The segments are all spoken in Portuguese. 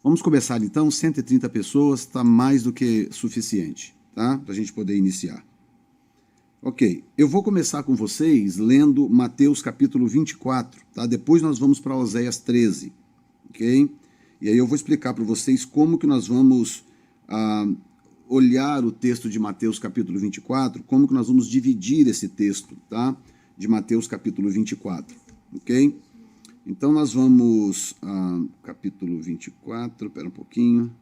Vamos começar então, 130 pessoas está mais do que suficiente, tá? Para a gente poder iniciar. Ok, eu vou começar com vocês lendo Mateus capítulo 24, tá? Depois nós vamos para Oséias 13, ok? E aí eu vou explicar para vocês como que nós vamos olhar o texto de Mateus capítulo 24, como que nós vamos dividir esse texto, tá? De Mateus capítulo 24, ok? Então nós vamos, capítulo 24, espera um pouquinho.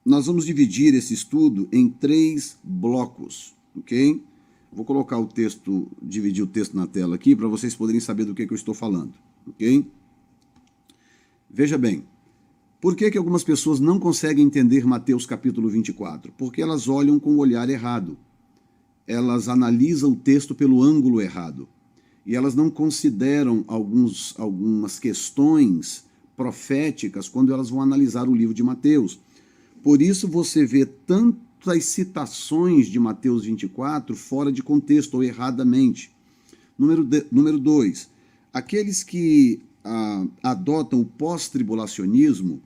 Nós vamos dividir esse estudo em 3 blocos, ok? Vou colocar o texto, dividir o texto na tela aqui, para vocês poderem saber do que eu estou falando, ok? Veja bem, por que algumas pessoas não conseguem entender Mateus capítulo 24? Porque elas olham com o olhar errado. Elas analisam o texto pelo ângulo errado. E elas não consideram algumas questões proféticas quando elas vão analisar o livro de Mateus. Por isso você vê tantas citações de Mateus 24 fora de contexto ou erradamente. Número 2, aqueles que adotam o pós-tribulacionismo,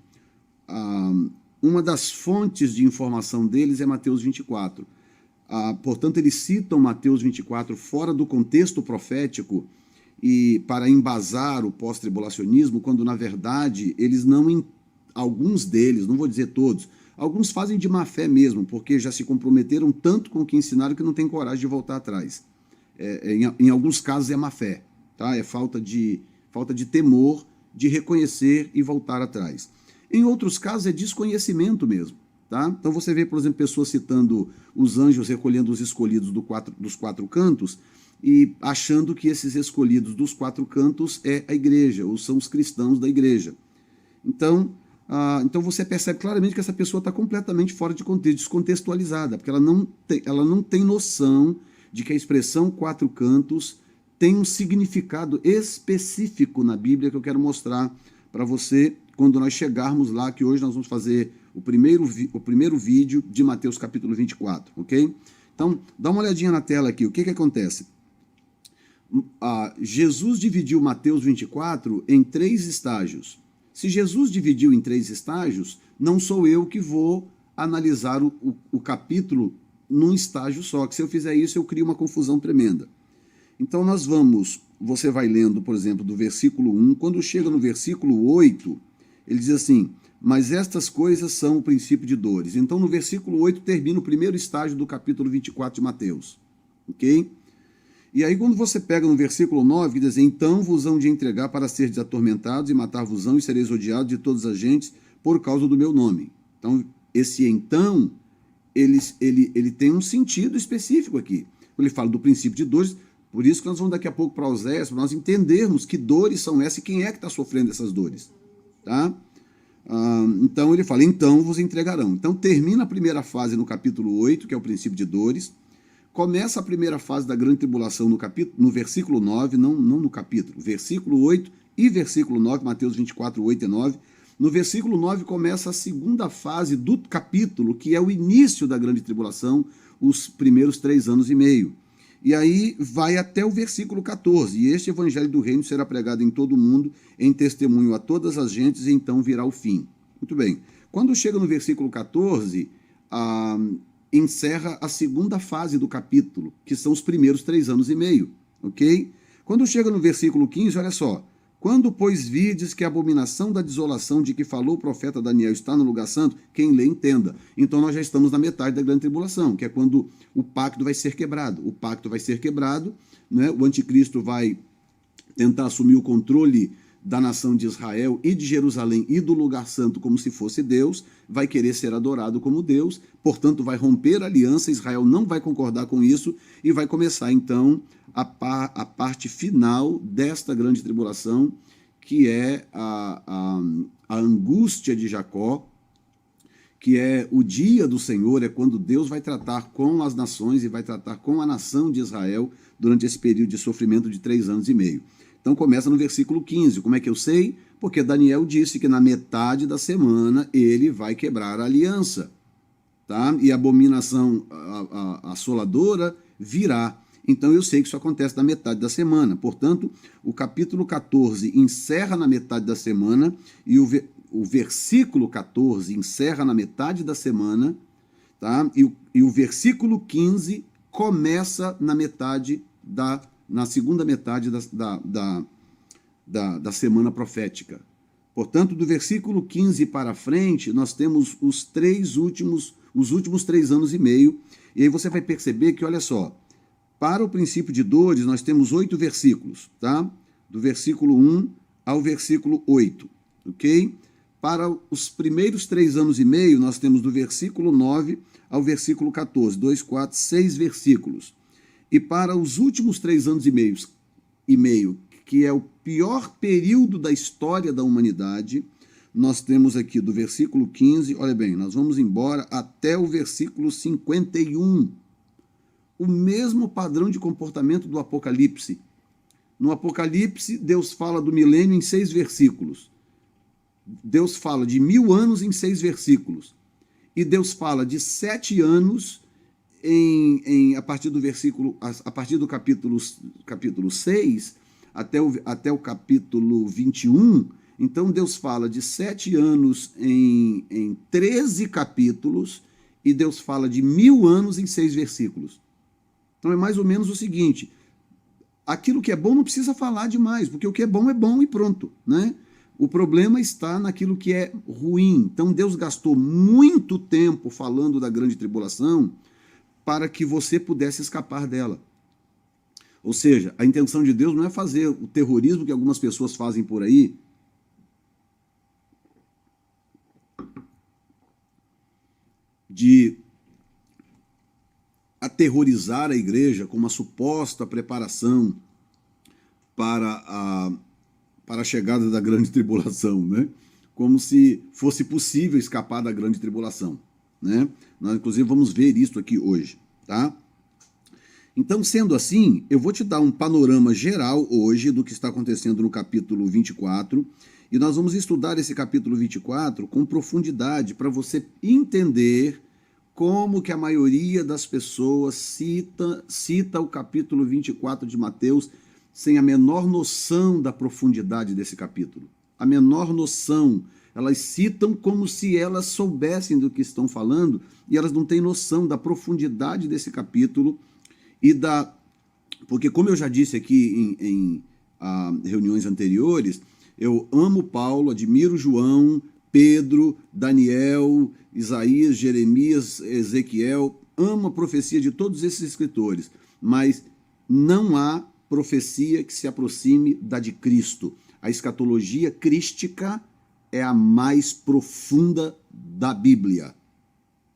uma das fontes de informação deles é Mateus 24. Portanto, eles citam Mateus 24 fora do contexto profético e para embasar o pós-tribulacionismo, quando na verdade eles não, alguns deles, não vou dizer todos, alguns fazem de má fé mesmo, porque já se comprometeram tanto com o que ensinaram que não tem coragem de voltar atrás. Em alguns casos é má fé, tá? É falta de temor de reconhecer e voltar atrás. Em outros casos é desconhecimento mesmo. Tá? Então você vê, por exemplo, pessoas citando os anjos recolhendo os escolhidos dos 4 cantos e achando que esses escolhidos dos 4 cantos é a igreja, ou são os cristãos da igreja. Então você percebe claramente que essa pessoa está completamente fora de contexto, descontextualizada, porque ela não tem noção de que a expressão 4 cantos tem um significado específico na Bíblia que eu quero mostrar para você quando nós chegarmos lá, que hoje nós vamos fazer o primeiro vídeo de Mateus capítulo 24, ok? Então, dá uma olhadinha na tela aqui, o que acontece? Jesus dividiu Mateus 24 em 3 estágios. Se Jesus dividiu em 3 estágios, não sou eu que vou analisar o capítulo num estágio só, que se eu fizer isso eu crio uma confusão tremenda. Então você vai lendo, por exemplo, do versículo 1, quando chega no versículo 8, ele diz assim: mas estas coisas são o princípio de dores. Então, no versículo 8, termina o primeiro estágio do capítulo 24 de Mateus. Ok? E aí, quando você pega no versículo 9, que diz: então vos hão de entregar para seres atormentados, e matar-vos-ão, e sereis odiados de todas as gentes, por causa do meu nome. Então, esse então, ele tem um sentido específico aqui. Ele fala do princípio de dores, por isso que nós vamos daqui a pouco para Oséias, para nós entendermos que dores são essas e quem é que está sofrendo essas dores. Tá? Então ele fala, então vos entregarão. Então termina a primeira fase no capítulo 8, que é o princípio de dores. Começa a primeira fase da grande tribulação no versículo 9, não no capítulo, versículo 8 e versículo 9, Mateus 24, 8 e 9. No versículo 9 começa a segunda fase do capítulo, que é o início da grande tribulação, os primeiros 3 anos e meio. E aí vai até o versículo 14, e este evangelho do reino será pregado em todo o mundo, em testemunho a todas as gentes, e então virá o fim. Muito bem. Quando chega no versículo 14, encerra a segunda fase do capítulo, que são os primeiros 3 anos e meio, ok? Quando chega no versículo 15, olha só, quando, pois, virdes que a abominação da desolação de que falou o profeta Daniel está no lugar santo, quem lê entenda. Então nós já estamos na metade da grande tribulação, que é quando o pacto vai ser quebrado. O pacto vai ser quebrado, né? O anticristo vai tentar assumir o controle da nação de Israel e de Jerusalém e do lugar santo como se fosse Deus, vai querer ser adorado como Deus, portanto vai romper a aliança, Israel não vai concordar com isso e vai começar então a parte final desta grande tribulação, que é a angústia de Jacó, que é o dia do Senhor, é quando Deus vai tratar com as nações e vai tratar com a nação de Israel durante esse período de sofrimento de 3 anos e meio. Então começa no versículo 15. Como é que eu sei? Porque Daniel disse que na metade da semana ele vai quebrar a aliança. Tá? E a abominação assoladora virá. Então eu sei que isso acontece na metade da semana. Portanto, o capítulo 14 encerra na metade da semana e o versículo 14 encerra na metade da semana, tá? E o versículo 15 começa na segunda metade da semana profética. Portanto, do versículo 15 para frente, nós temos os últimos 3 anos e meio. E aí você vai perceber que, olha só, para o princípio de dores, nós temos 8 versículos, tá? Do versículo 1 ao versículo 8, ok? Para os primeiros 3 anos e meio, nós temos do versículo 9 ao versículo 14, 2, 4, 6 versículos. E para os últimos 3 anos e meio, que é o pior período da história da humanidade, nós temos aqui do versículo 15, olha bem, nós vamos embora até o versículo 51. O mesmo padrão de comportamento do Apocalipse. No Apocalipse, Deus fala do milênio em 6 versículos. Deus fala de 1000 anos em 6 versículos. E Deus fala de 7 anos a partir do capítulo 6 até o capítulo 21. Então Deus fala de 7 anos em 13 capítulos e Deus fala de 1000 anos em 6 versículos. Então é mais ou menos o seguinte, aquilo que é bom não precisa falar demais, porque o que é bom e pronto, né? O problema está naquilo que é ruim. Então Deus gastou muito tempo falando da grande tribulação para que você pudesse escapar dela. Ou seja, a intenção de Deus não é fazer o terrorismo que algumas pessoas fazem por aí, de aterrorizar a igreja com uma suposta preparação para a chegada da grande tribulação, né? Como se fosse possível escapar da grande tribulação, né? Nós, inclusive, vamos ver isso aqui hoje, tá? Então, sendo assim, eu vou te dar um panorama geral hoje do que está acontecendo no capítulo 24, e nós vamos estudar esse capítulo 24 com profundidade para você entender como que a maioria das pessoas cita o capítulo 24 de Mateus sem a menor noção da profundidade desse capítulo. A menor noção. Elas citam como se elas soubessem do que estão falando e elas não têm noção da profundidade desse capítulo porque, como eu já disse aqui em reuniões anteriores, eu amo Paulo, admiro João, Pedro, Daniel, Isaías, Jeremias, Ezequiel, amo a profecia de todos esses escritores, mas não há profecia que se aproxime da de Cristo. A escatologia crística é a mais profunda da Bíblia,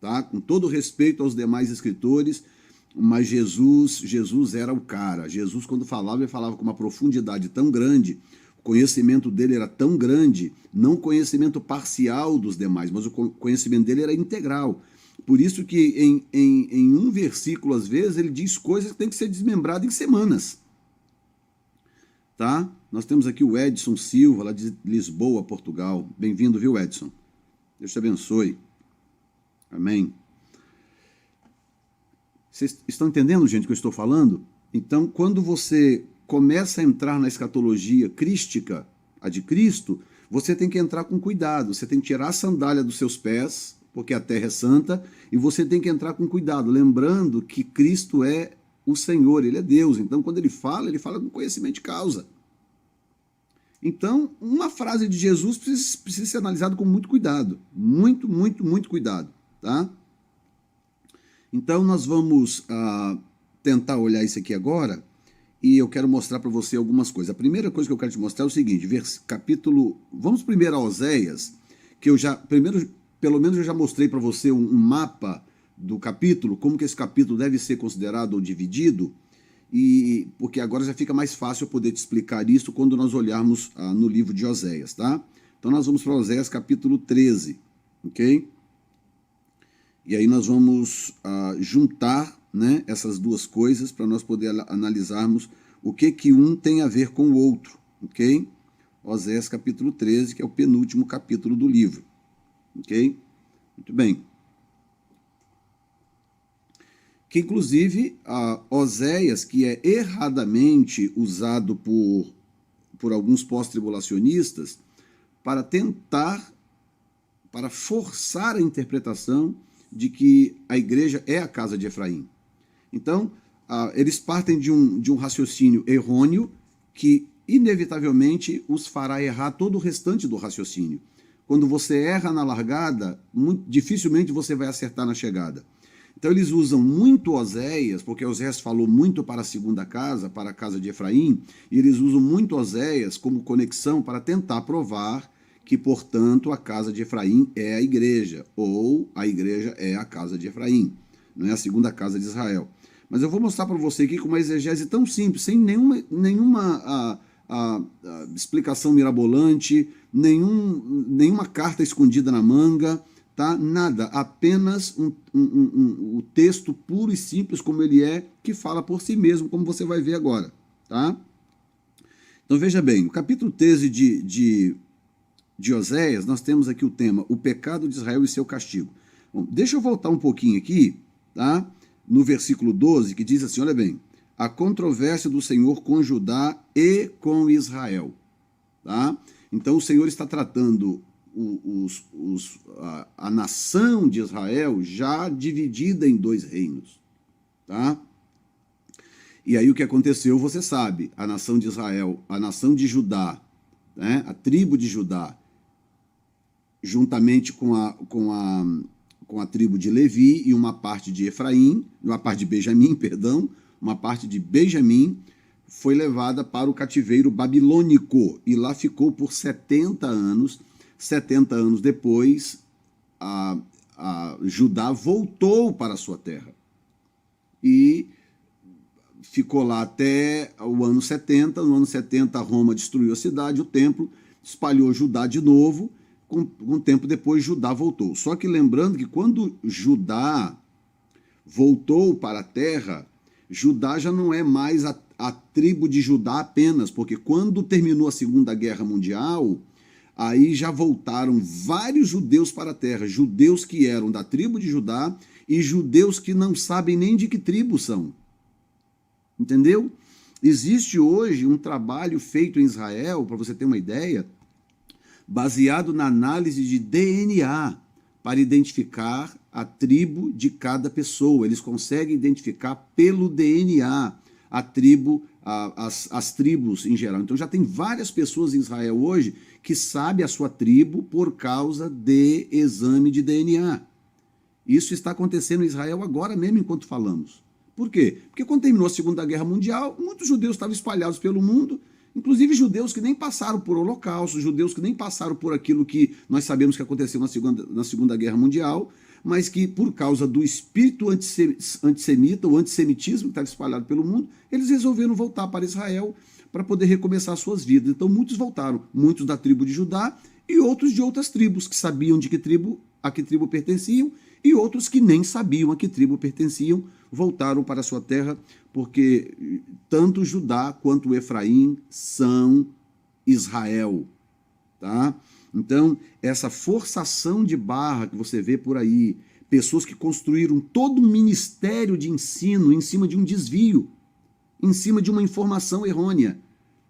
tá? Com todo respeito aos demais escritores, mas Jesus era o cara. Jesus, quando falava, ele falava com uma profundidade tão grande, o conhecimento dele era tão grande, não o conhecimento parcial dos demais, mas o conhecimento dele era integral. Por isso que em um versículo, às vezes, ele diz coisas que têm que ser desmembradas em semanas. Tá? Nós temos aqui o Edson Silva, lá de Lisboa, Portugal. Bem-vindo, viu, Edson? Deus te abençoe. Amém. Vocês estão entendendo, gente, o que eu estou falando? Então, quando você começa a entrar na escatologia crística, a de Cristo, você tem que entrar com cuidado. Você tem que tirar a sandália dos seus pés, porque a terra é santa, e você tem que entrar com cuidado, lembrando que Cristo é o Senhor, Ele é Deus. Então, quando Ele fala com conhecimento de causa. Então, uma frase de Jesus precisa ser analisada com muito cuidado. Muito, muito, muito cuidado, tá? Então, nós vamos tentar olhar isso aqui agora, e eu quero mostrar para você algumas coisas. A primeira coisa que eu quero te mostrar é o seguinte, vamos primeiro a Oséias, que pelo menos eu já mostrei para você um mapa do capítulo, como que esse capítulo deve ser considerado ou dividido, porque agora já fica mais fácil eu poder te explicar isso quando nós olharmos no livro de Oséias, tá? Então nós vamos para Oséias capítulo 13, ok? E aí nós vamos juntar, né, essas duas coisas para nós poder analisarmos o que um tem a ver com o outro, ok? Oséias capítulo 13, que é o penúltimo capítulo do livro, ok? Muito bem. que inclusive Oséias, que é erradamente usado por alguns pós-tribulacionistas para forçar a interpretação de que a igreja é a casa de Efraim. Então, eles partem de um raciocínio errôneo que inevitavelmente os fará errar todo o restante do raciocínio. Quando você erra na largada, dificilmente você vai acertar na chegada. Então eles usam muito Oséias, porque Oséias falou muito para a segunda casa, para a casa de Efraim, e eles usam muito Oséias como conexão para tentar provar que, portanto, a casa de Efraim é a igreja, ou a igreja é a casa de Efraim, não é a segunda casa de Israel. Mas eu vou mostrar para você aqui com uma exegese tão simples, sem nenhuma explicação mirabolante, nenhuma carta escondida na manga, tá? Nada, apenas o texto puro e simples como ele é, que fala por si mesmo, como você vai ver agora. Tá? Então veja bem, o capítulo 13 de Oséias, nós temos aqui o tema, o pecado de Israel e seu castigo. Bom, deixa eu voltar um pouquinho aqui, tá? No versículo 12, que diz assim, olha bem, a controvérsia do Senhor com Judá e com Israel. Tá? Então o Senhor está tratando a nação de Israel já dividida em dois reinos. Tá? E aí o que aconteceu, você sabe, a nação de Israel, a nação de Judá, né, a tribo de Judá, juntamente com a tribo de Levi e uma parte de Efraim, uma parte de Benjamim, perdão, uma parte de Benjamim, foi levada para o cativeiro babilônico e lá ficou por 70 anos. 70 anos depois, Judá voltou para a sua terra e ficou lá até o ano 70. No ano 70, Roma destruiu a cidade, o templo, espalhou Judá de novo. Um tempo depois, Judá voltou. Só que lembrando que quando Judá voltou para a terra, Judá já não é mais a tribo de Judá apenas, porque quando terminou a Segunda Guerra Mundial, aí já voltaram vários judeus para a terra, judeus que eram da tribo de Judá e judeus que não sabem nem de que tribo são. Entendeu? Existe hoje um trabalho feito em Israel, para você ter uma ideia, baseado na análise de DNA, para identificar a tribo de cada pessoa. Eles conseguem identificar pelo DNA a tribo, as tribos em geral. Então já tem várias pessoas em Israel hoje que sabem a sua tribo por causa de exame de DNA. Isso está acontecendo em Israel agora mesmo enquanto falamos. Por quê? Porque quando terminou a Segunda Guerra Mundial, muitos judeus estavam espalhados pelo mundo, inclusive judeus que nem passaram por Holocausto, judeus que nem passaram por aquilo que nós sabemos que aconteceu na Segunda Guerra Mundial, mas que por causa do espírito antissemita, o antissemitismo que estava espalhado pelo mundo, eles resolveram voltar para Israel para poder recomeçar suas vidas. Então muitos voltaram, muitos da tribo de Judá e outros de outras tribos, que sabiam a que tribo pertenciam, e outros que nem sabiam a que tribo pertenciam, voltaram para a sua terra, porque tanto Judá quanto Efraim são Israel. Tá? Então, essa forçação de barra que você vê por aí, pessoas que construíram todo um ministério de ensino em cima de um desvio, em cima de uma informação errônea,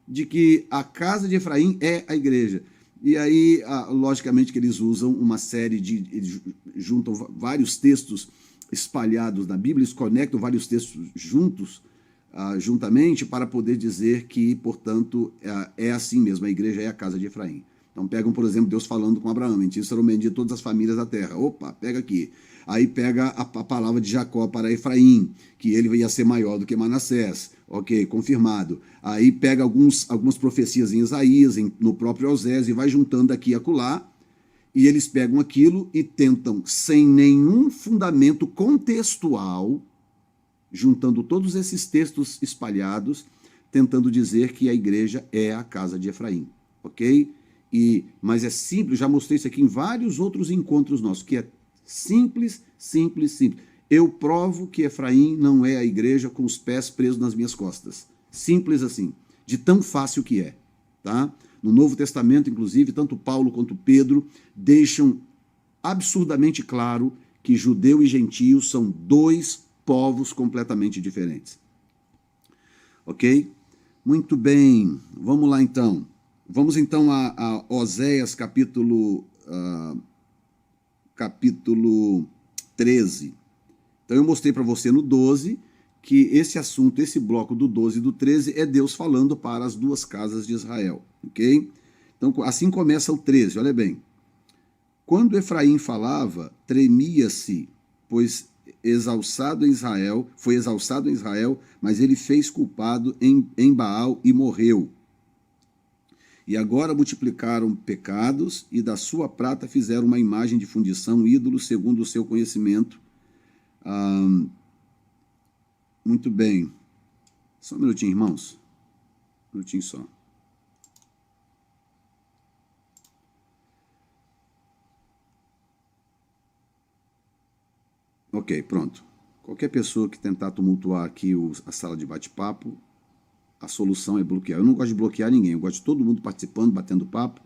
de que a casa de Efraim é a igreja. E aí, logicamente, que eles usam uma série eles juntam vários textos espalhados na Bíblia, eles conectam vários textos juntamente para poder dizer que, portanto, é assim mesmo, a igreja é a casa de Efraim. Então pegam, por exemplo, Deus falando com Abraão, em ti serão benditas todas as famílias da terra. Opa, pega aqui. Aí pega a palavra de Jacó para Efraim, que ele ia ser maior do que Manassés. Ok, confirmado. Aí pega algumas profecias em Isaías, no próprio Osés, e vai juntando aqui e acolá, e eles pegam aquilo e tentam, sem nenhum fundamento contextual, juntando todos esses textos espalhados, tentando dizer que a igreja é a casa de Efraim. Ok? Mas é simples, já mostrei isso aqui em vários outros encontros nossos, que é simples, simples, simples. Eu provo que Efraim não é a igreja com os pés presos nas minhas costas. Simples assim, de tão fácil que é. Tá? No Novo Testamento, inclusive, tanto Paulo quanto Pedro deixam absurdamente claro que judeu e gentio são dois povos completamente diferentes. Ok? Muito bem, vamos lá então. Vamos então a Oséias capítulo 13. Então eu mostrei para você no 12 que esse assunto, esse bloco do 12 e do 13 é Deus falando para as duas casas de Israel, ok? Então assim começa o 13, olha bem. Quando Efraim falava, tremia-se, pois foi exalçado em Israel, mas ele fez culpado em Baal e morreu. E agora multiplicaram pecados, e da sua prata fizeram uma imagem de fundição, ídolo, segundo o seu conhecimento. Muito bem. Só um minutinho, irmãos. Um minutinho só. Ok, pronto. Qualquer pessoa que tentar tumultuar aqui a sala de bate-papo, a solução é bloquear. Eu não gosto de bloquear ninguém, eu gosto de todo mundo participando, batendo papo,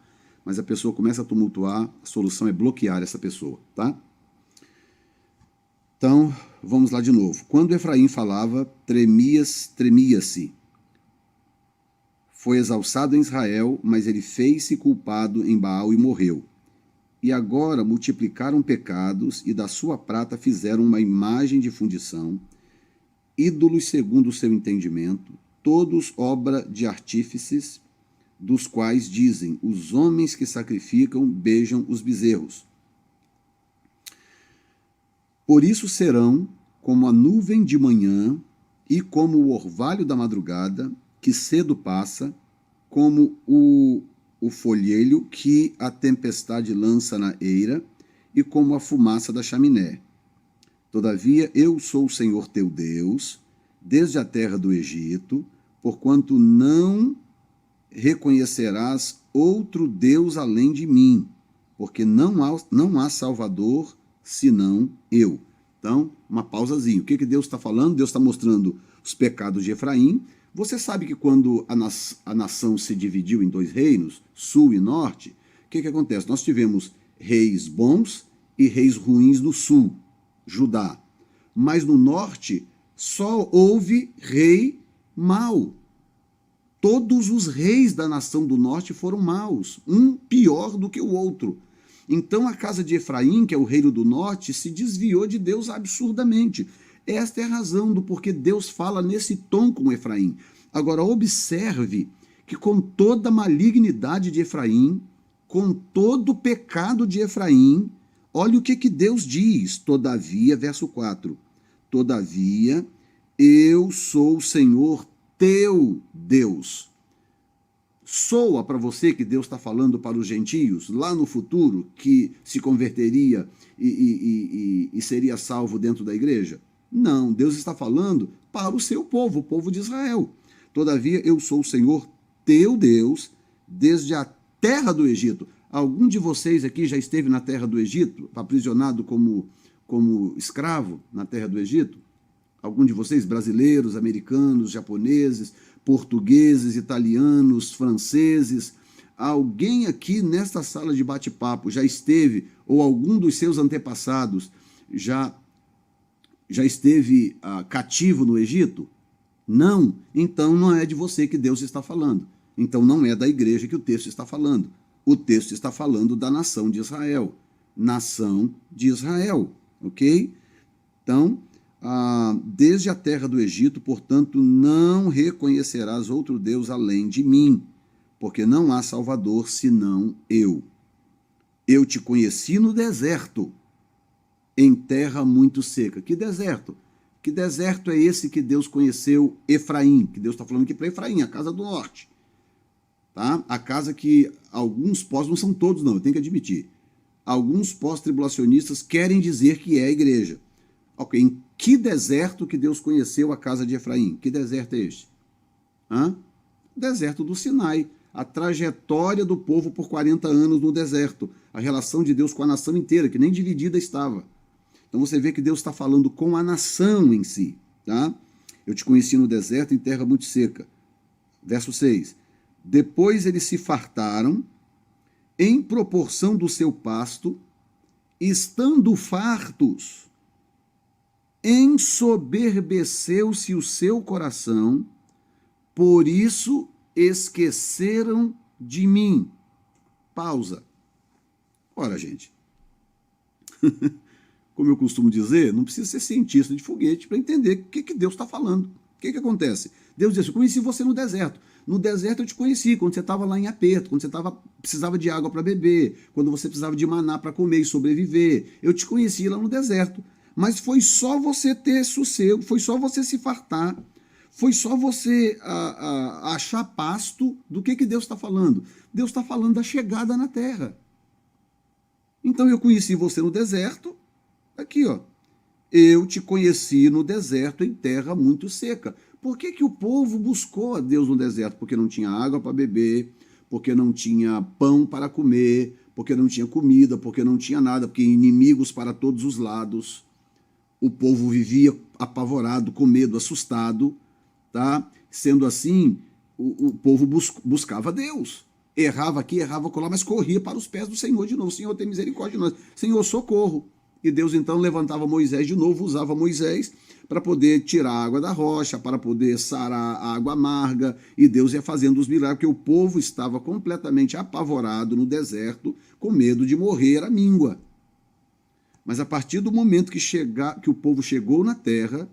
mas a pessoa começa a tumultuar, a solução é bloquear essa pessoa, tá? Então, vamos lá de novo. Quando Efraim falava, tremia-se. Foi exalçado em Israel, mas ele fez-se culpado em Baal e morreu. E agora multiplicaram pecados, e da sua prata fizeram uma imagem de fundição, ídolos segundo o seu entendimento, todos obra de artífices, dos quais dizem, os homens que sacrificam beijam os bezerros. Por isso serão como a nuvem de manhã e como o orvalho da madrugada, que cedo passa, como o folhelho que a tempestade lança na eira, e como a fumaça da chaminé. Todavia eu sou o Senhor teu Deus, desde a terra do Egito, porquanto não reconhecerás outro Deus além de mim, porque não há Salvador senão eu. Então, uma pausazinha. O que Deus está falando? Deus está mostrando os pecados de Efraim. Você sabe que quando a nação se dividiu em dois reinos, sul e norte, o que acontece? Nós tivemos reis bons e reis ruins no sul, Judá. Mas no norte só houve rei mau. Todos os reis da nação do norte foram maus, um pior do que o outro. Então a casa de Efraim, que é o reino do norte, se desviou de Deus absurdamente. Esta é a razão do porquê Deus fala nesse tom com Efraim. Agora observe que com toda a malignidade de Efraim, com todo o pecado de Efraim, olha o que Deus diz, todavia, verso 4, todavia eu sou o Senhor teu Deus. Soa para você que Deus está falando para os gentios, lá no futuro, que se converteria e seria salvo dentro da igreja? Não, Deus está falando para o seu povo, o povo de Israel. Todavia, eu sou o Senhor teu Deus, desde a terra do Egito. Algum de vocês aqui já esteve na terra do Egito, aprisionado como escravo na terra do Egito? Algum de vocês, brasileiros, americanos, japoneses, portugueses, italianos, franceses, alguém aqui nesta sala de bate-papo já esteve, ou algum dos seus antepassados já esteve cativo no Egito? Não. Então não é de você que Deus está falando. Então não é da igreja que o texto está falando. O texto está falando da nação de Israel. Nação de Israel, ok? Então, desde a terra do Egito, portanto, não reconhecerás outro Deus além de mim, porque não há Salvador senão eu. Eu te conheci no deserto, em terra muito seca. Que deserto? Que deserto é esse que Deus conheceu Efraim? Que Deus está falando aqui para Efraim, a casa do norte. Tá? A casa que alguns não são todos não, eu tenho que admitir. Alguns pós-tribulacionistas querem dizer que é a igreja. Ok, em que deserto que Deus conheceu a casa de Efraim? Que deserto é este? Deserto do Sinai. A trajetória do povo por 40 anos no deserto. A relação de Deus com a nação inteira, que nem dividida estava. Então você vê que Deus está falando com a nação em si. Tá? Eu te conheci no deserto, em terra muito seca. Verso 6. Depois eles se fartaram, em proporção do seu pasto, estando fartos, ensoberbeceu-se o seu coração, por isso esqueceram de mim. Pausa. Ora, gente, como eu costumo dizer, não precisa ser cientista de foguete para entender o que Deus está falando. O que acontece? Deus diz, eu conheci você no deserto. No deserto eu te conheci, quando você estava lá em aperto, quando você precisava de água para beber, quando você precisava de maná para comer e sobreviver. Eu te conheci lá no deserto. Mas foi só você ter sossego, foi só você se fartar, foi só você achar pasto do que Deus está falando. Deus está falando da chegada na terra. Então eu conheci você no deserto, aqui ó, eu te conheci no deserto em terra muito seca. Por que o povo buscou a Deus no deserto? Porque não tinha água para beber, porque não tinha pão para comer, porque não tinha comida, porque não tinha nada, porque inimigos para todos os lados. O povo vivia apavorado, com medo, assustado, tá? Sendo assim, o povo buscava Deus. Errava aqui, errava acolá, mas corria para os pés do Senhor de novo. Senhor, tem misericórdia de nós. Senhor, socorro. E Deus então levantava Moisés de novo, usava Moisés para poder tirar a água da rocha, para poder sarar a água amarga, e Deus ia fazendo os milagres, porque o povo estava completamente apavorado no deserto, com medo de morrer à míngua. Mas a partir do momento que o povo chegou na terra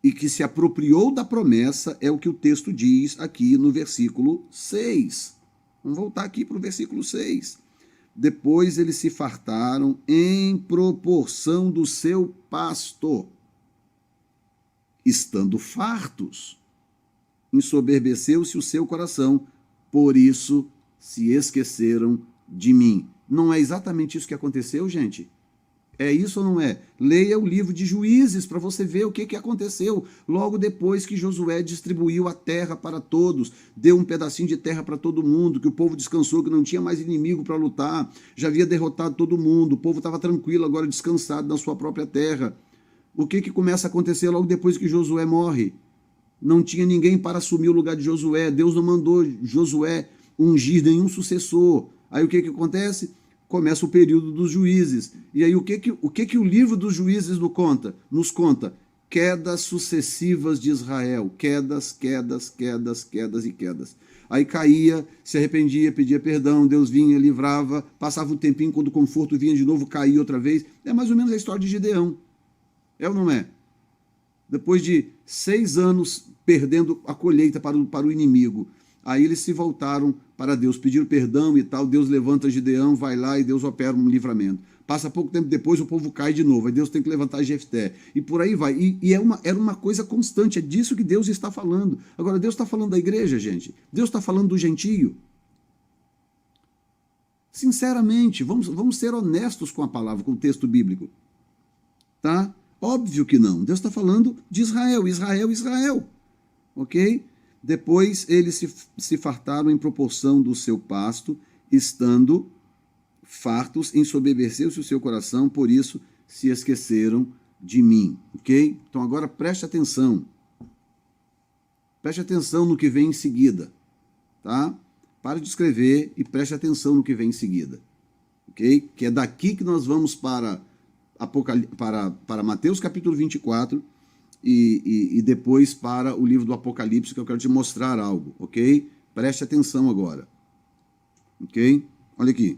e que se apropriou da promessa, é o que o texto diz aqui no versículo 6. Vamos voltar aqui para o versículo 6. Depois eles se fartaram em proporção do seu pasto. Estando fartos, ensoberbeceu-se o seu coração, por isso se esqueceram de mim. Não é exatamente isso que aconteceu, gente? É isso ou não é? Leia o livro de Juízes para você ver o que aconteceu logo depois que Josué distribuiu a terra para todos, deu um pedacinho de terra para todo mundo, que o povo descansou, que não tinha mais inimigo para lutar, já havia derrotado todo mundo, o povo estava tranquilo, agora descansado na sua própria terra. O que começa a acontecer logo depois que Josué morre? Não tinha ninguém para assumir o lugar de Josué, Deus não mandou Josué ungir nenhum sucessor. Aí o que acontece? Começa o período dos juízes. E aí o que o livro dos juízes nos conta? Quedas sucessivas de Israel. Quedas, quedas, quedas, quedas e quedas. Aí caía, se arrependia, pedia perdão, Deus vinha, livrava, passava um tempinho, quando o conforto vinha de novo, caía outra vez. É mais ou menos a história de Gideão. É ou não é? Depois de 6 anos perdendo a colheita para o inimigo, aí eles se voltaram para Deus, pediram perdão e tal, Deus levanta Gideão, vai lá e Deus opera um livramento. Passa pouco tempo depois, o povo cai de novo, aí Deus tem que levantar Jefté, e por aí vai. E era uma coisa constante, é disso que Deus está falando. Agora, Deus está falando da igreja, gente? Deus está falando do gentio? Sinceramente, vamos ser honestos com a palavra, com o texto bíblico. Tá? Óbvio que não. Deus está falando de Israel, Israel, Israel. Ok? Depois eles se fartaram em proporção do seu pasto, estando fartos, ensoberbeceu-se o seu coração, por isso se esqueceram de mim. Ok? Então agora preste atenção. Preste atenção no que vem em seguida. Tá? Pare de escrever e preste atenção no que vem em seguida. Ok? Que é daqui que nós vamos para Mateus capítulo 24 e depois para o livro do Apocalipse, que eu quero te mostrar algo, ok? Preste atenção agora, ok? Olha aqui.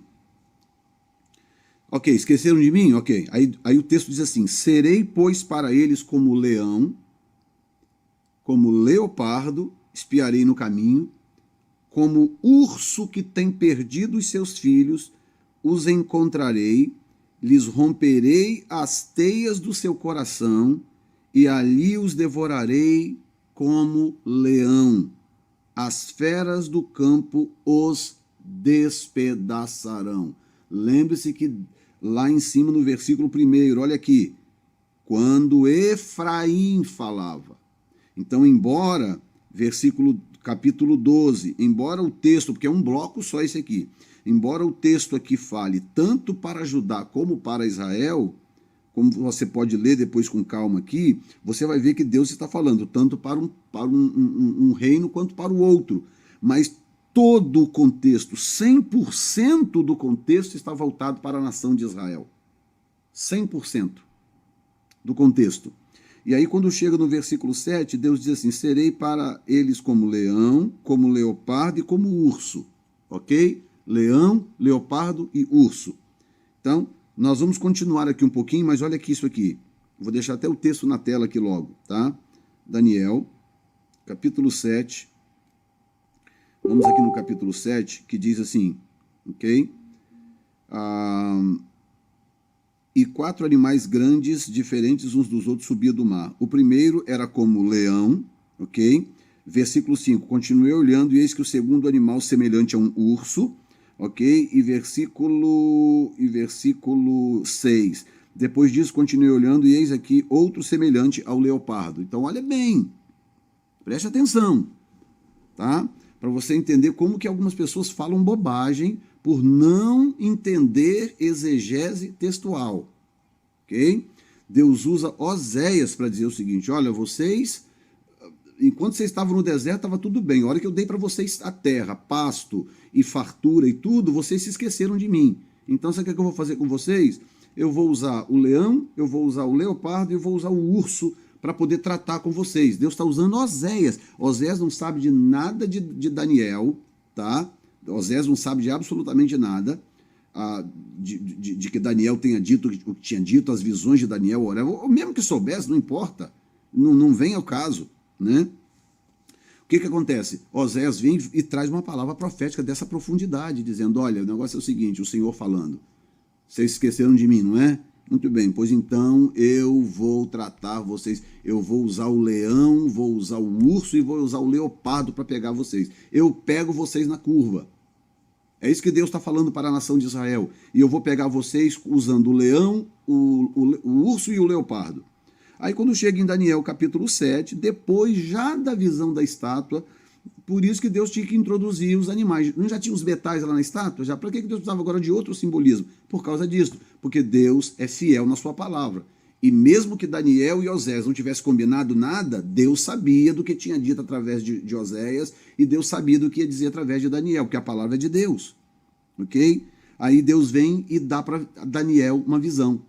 Ok, esqueceram de mim? Ok. Aí o texto diz assim, serei, pois, para eles como leão, como leopardo, espiarei no caminho, como urso que tem perdido os seus filhos, os encontrarei, lhes romperei as teias do seu coração, e ali os devorarei como leão. As feras do campo os despedaçarão. Lembre-se que lá em cima no versículo 1, olha aqui, quando Efraim falava. Então, embora, capítulo 12, embora o texto, porque é um bloco só esse aqui, embora o texto aqui fale tanto para Judá como para Israel, como você pode ler depois com calma aqui, você vai ver que Deus está falando tanto para um reino quanto para o outro. Mas todo o contexto, 100% do contexto está voltado para a nação de Israel. 100% do contexto. E aí, quando chega no versículo 7, Deus diz assim: serei para eles como leão, como leopardo e como urso. Ok? Leão, leopardo e urso. Então, nós vamos continuar aqui um pouquinho, mas olha aqui isso aqui. Vou deixar até o texto na tela aqui logo, tá? Daniel, capítulo 7. Vamos aqui no capítulo 7, que diz assim, ok? E 4 animais grandes, diferentes uns dos outros, subiam do mar. O primeiro era como leão, ok? Versículo 5, continuei olhando e eis que o segundo animal semelhante a um urso, ok? E versículo 6, depois disso continuei olhando e eis aqui outro semelhante ao leopardo. Então olha bem, preste atenção, tá? Para você entender como que algumas pessoas falam bobagem por não entender exegese textual, ok? Deus usa Oséias para dizer o seguinte: olha, vocês, enquanto vocês estavam no deserto, estava tudo bem. A hora que eu dei para vocês a terra, pasto e fartura e tudo, vocês se esqueceram de mim. Então, sabe o que eu vou fazer com vocês? Eu vou usar o leão, eu vou usar o leopardo e eu vou usar o urso para poder tratar com vocês. Deus está usando Oséias. Oséias não sabe de nada de Daniel, tá? Oséias não sabe de absolutamente nada de que Daniel tenha dito o que tinha dito, as visões de Daniel, ou mesmo que soubesse, não importa, não vem ao caso, né? O que acontece? Oséias vem e traz uma palavra profética dessa profundidade, dizendo: olha, o negócio é o seguinte, o Senhor falando, vocês esqueceram de mim, não é? Muito bem, pois então eu vou tratar vocês, eu vou usar o leão, vou usar o urso e vou usar o leopardo para pegar vocês. Eu pego vocês na curva. É isso que Deus está falando para a nação de Israel. E eu vou pegar vocês usando o leão, o urso e o leopardo. Aí quando chega em Daniel capítulo 7, depois já da visão da estátua, por isso que Deus tinha que introduzir os animais. Não já tinha os metais lá na estátua? Já para que Deus precisava agora de outro simbolismo? Por causa disso. Porque Deus é fiel na sua palavra. E mesmo que Daniel e Oséias não tivessem combinado nada, Deus sabia do que tinha dito através de Oséias e Deus sabia do que ia dizer através de Daniel, porque a palavra é de Deus. Ok? Aí Deus vem e dá para Daniel uma visão.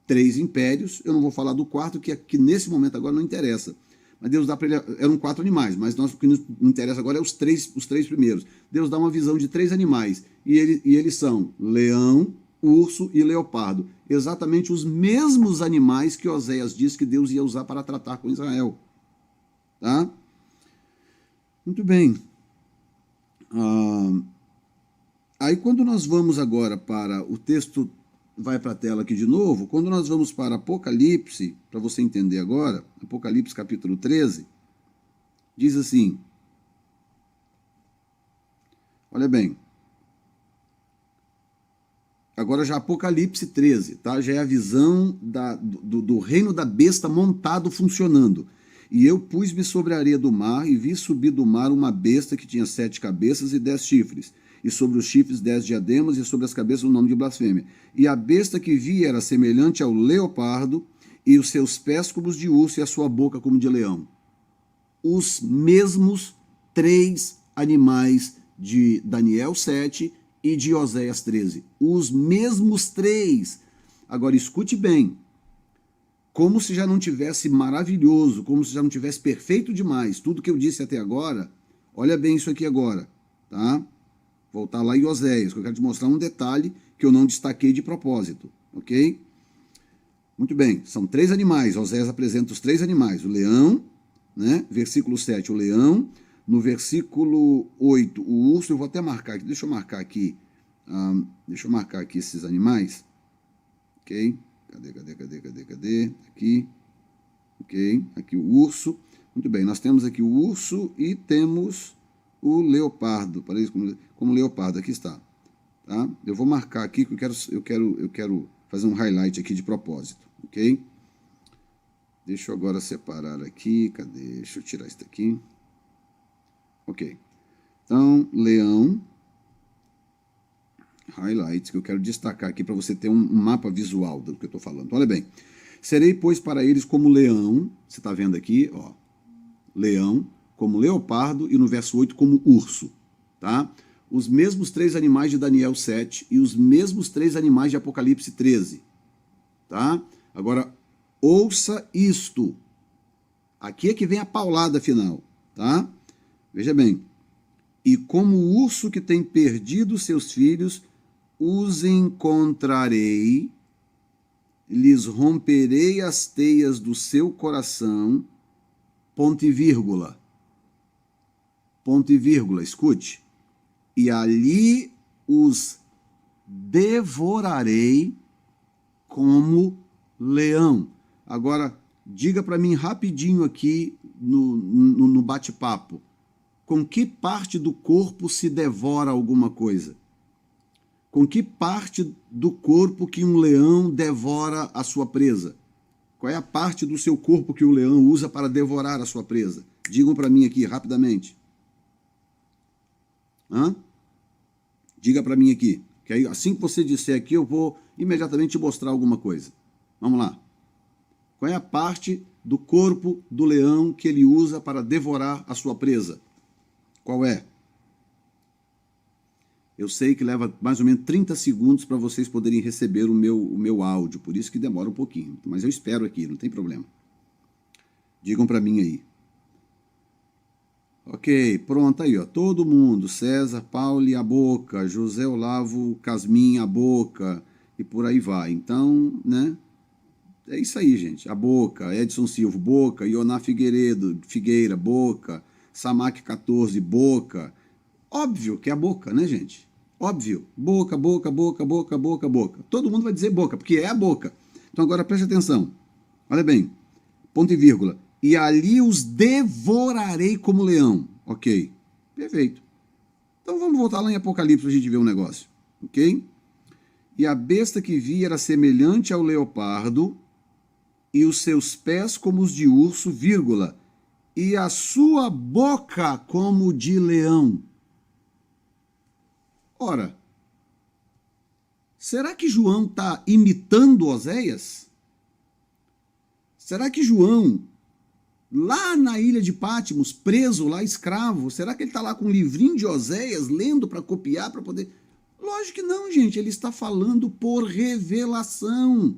3 impérios, eu não vou falar do quarto, que nesse momento agora não interessa. Mas Deus dá para ele, eram 4 animais, mas o que nos interessa agora é os três primeiros. Deus dá uma visão de 3 animais, e eles são leão, urso e leopardo. Exatamente os mesmos animais que Oséias disse que Deus ia usar para tratar com Israel. Tá? Muito bem. Aí quando nós vamos agora para o texto, vai para a tela aqui de novo, quando nós vamos para Apocalipse, para você entender agora, Apocalipse capítulo 13, diz assim, olha bem, agora já Apocalipse 13, tá? Já é a visão do reino da besta montado, funcionando. E eu pus-me sobre a areia do mar e vi subir do mar uma besta que tinha 7 cabeças e 10 chifres, e sobre os chifres 10 diademas, e sobre as cabeças o nome de blasfêmia. E a besta que vi era semelhante ao leopardo, e os seus pés como os de urso, e a sua boca como de leão. Os mesmos 3 animais de Daniel 7 e de Oséias 13. Os mesmos 3. Agora escute bem. Como se já não tivesse maravilhoso, como se já não tivesse perfeito demais, tudo que eu disse até agora, olha bem isso aqui agora, tá? Voltar lá em Oséias, que eu quero te mostrar um detalhe que eu não destaquei de propósito, ok? Muito bem, são 3 animais, Oséias apresenta os 3 animais, o leão, né? Versículo 7, o leão, no versículo 8, o urso, eu vou até marcar aqui, deixa eu marcar aqui esses animais, ok? Cadê? Aqui. Ok. Aqui o urso. Muito bem, nós temos aqui o urso e temos o leopardo. Para isso, como leopardo, aqui está. Tá? Eu vou marcar aqui que eu quero fazer um highlight aqui de propósito. Ok? Deixa eu agora separar aqui. Cadê? Deixa eu tirar isso daqui. Ok. Então, leão. Highlights, que eu quero destacar aqui para você ter um mapa visual do que eu estou falando. Olha bem, serei, pois, para eles como leão, você está vendo aqui, ó, leão, como leopardo, e no verso 8, como urso, tá? Os mesmos 3 animais de Daniel 7 e os mesmos 3 animais de Apocalipse 13, tá? Agora, ouça isto. Aqui é que vem a paulada final, tá? Veja bem. E como o urso que tem perdido seus filhos, os encontrarei, lhes romperei as teias do seu coração, ponto e vírgula. Ponto e vírgula, escute. E ali os devorarei como leão. Agora, diga para mim rapidinho aqui no bate-papo. Com que parte do corpo se devora alguma coisa? Com que parte do corpo que um leão devora a sua presa? Qual é a parte do seu corpo que o leão usa para devorar a sua presa? Digam para mim aqui, rapidamente. Diga para mim aqui. Que aí, assim que você disser aqui, eu vou imediatamente te mostrar alguma coisa. Vamos lá. Qual é a parte do corpo do leão que ele usa para devorar a sua presa? Qual é? Eu sei que leva mais ou menos 30 segundos para vocês poderem receber o meu áudio, por isso que demora um pouquinho. Mas eu espero aqui, não tem problema. Digam para mim aí. Ok, pronto aí, ó. Todo mundo. César, Pauli, a boca. José Olavo, Casmin, a boca. E por aí vai. Então, né? É isso aí, gente. A boca. Edson Silva, boca. Ioná Figueira, boca. Samac 14, boca. Óbvio que é a boca, né, gente? Óbvio. Boca, boca, boca, boca, boca, boca. Todo mundo vai dizer boca, porque é a boca. Então agora preste atenção. Olha bem. Ponto e vírgula. E ali os devorarei como leão. Ok. Perfeito. Então vamos voltar lá em Apocalipse para a gente ver um negócio. Ok? E a besta que vi era semelhante ao leopardo, e os seus pés como os de urso, vírgula, e a sua boca como de leão. Ora, será que João está imitando Oséias? Será que João, lá na ilha de Patmos, preso lá, escravo, será que ele está lá com um livrinho de Oséias, lendo para copiar, para poder... Lógico que não, gente, ele está falando por revelação.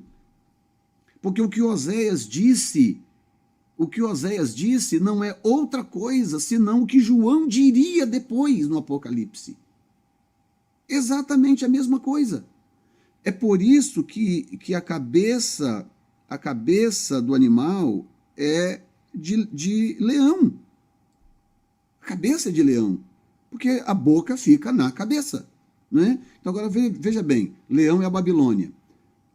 Porque o que Oséias disse não é outra coisa senão o que João diria depois no Apocalipse. Exatamente a mesma coisa. É por isso que a cabeça do animal é de leão. A cabeça é de leão. Porque a boca fica na cabeça. Né? Então agora veja bem, leão é a Babilônia.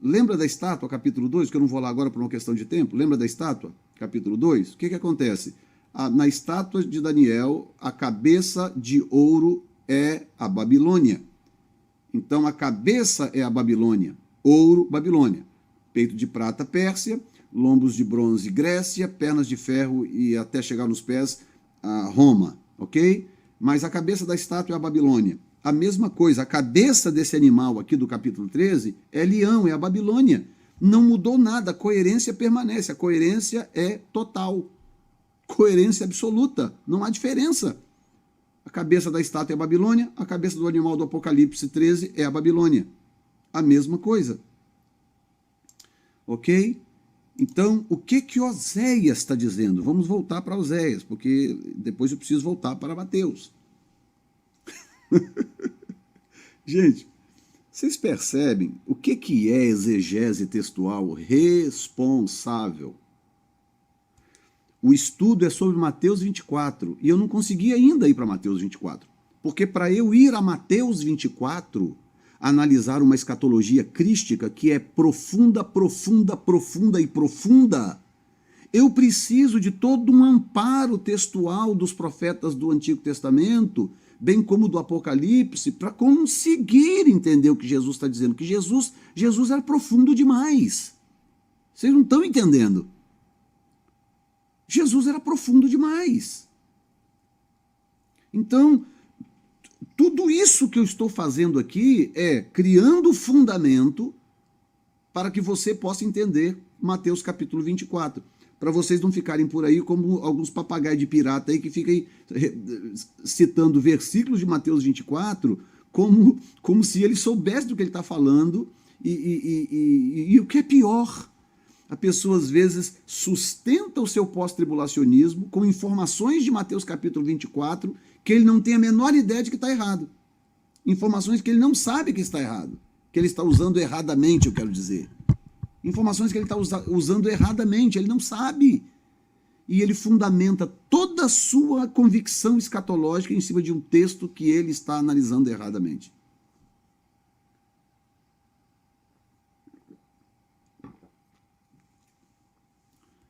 Lembra da estátua, capítulo 2, que eu não vou lá agora por uma questão de tempo? Lembra da estátua, capítulo 2? O que acontece? Na estátua de Daniel, a cabeça de ouro é a Babilônia. Então a cabeça é a Babilônia, ouro, Babilônia. Peito de prata, Pérsia, lombos de bronze, Grécia, pernas de ferro e até chegar nos pés, Roma, ok? Mas a cabeça da estátua é a Babilônia. A mesma coisa, a cabeça desse animal aqui do capítulo 13 é leão, é a Babilônia. Não mudou nada, a coerência permanece, a coerência é total. Coerência absoluta, não há diferença. A cabeça da estátua é a Babilônia, a cabeça do animal do Apocalipse 13 é a Babilônia. A mesma coisa. Ok? Então, o que Oséias está dizendo? Vamos voltar para Oséias, porque depois eu preciso voltar para Mateus. Gente, vocês percebem o que é exegese textual responsável? O estudo é sobre Mateus 24, e eu não consegui ainda ir para Mateus 24, porque para eu ir a Mateus 24, analisar uma escatologia crística que é profunda, profunda, profunda e profunda, eu preciso de todo um amparo textual dos profetas do Antigo Testamento, bem como do Apocalipse, para conseguir entender o que Jesus está dizendo, que Jesus era profundo demais. Vocês não estão entendendo. Jesus era profundo demais. Então, tudo isso que eu estou fazendo aqui é criando fundamento para que você possa entender Mateus capítulo 24. Para vocês não ficarem por aí como alguns papagaios de pirata aí que ficam aí citando versículos de Mateus 24 como se ele soubesse do que ele está falando e o que é pior, A pessoa, às vezes, sustenta o seu pós-tribulacionismo com informações de Mateus capítulo 24 que ele não tem a menor ideia de que está errado. Informações que ele não sabe que está errado, que ele está usando erradamente, eu quero dizer. Informações que ele está usando erradamente, ele não sabe. E ele fundamenta toda a sua convicção escatológica em cima de um texto que ele está analisando erradamente.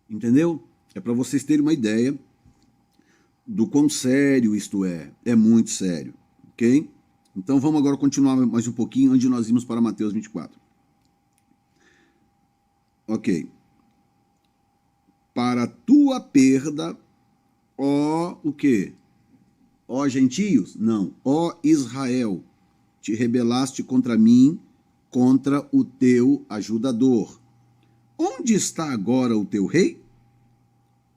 Entendeu? É para vocês terem uma ideia do quão sério isto é. É muito sério, ok? Então vamos agora continuar mais um pouquinho, onde nós vimos para Mateus 24. Ok. Para tua perda, ó o quê? Ó gentios? Não. Ó Israel, te rebelaste contra mim, contra o teu ajudador. Onde está agora o teu rei?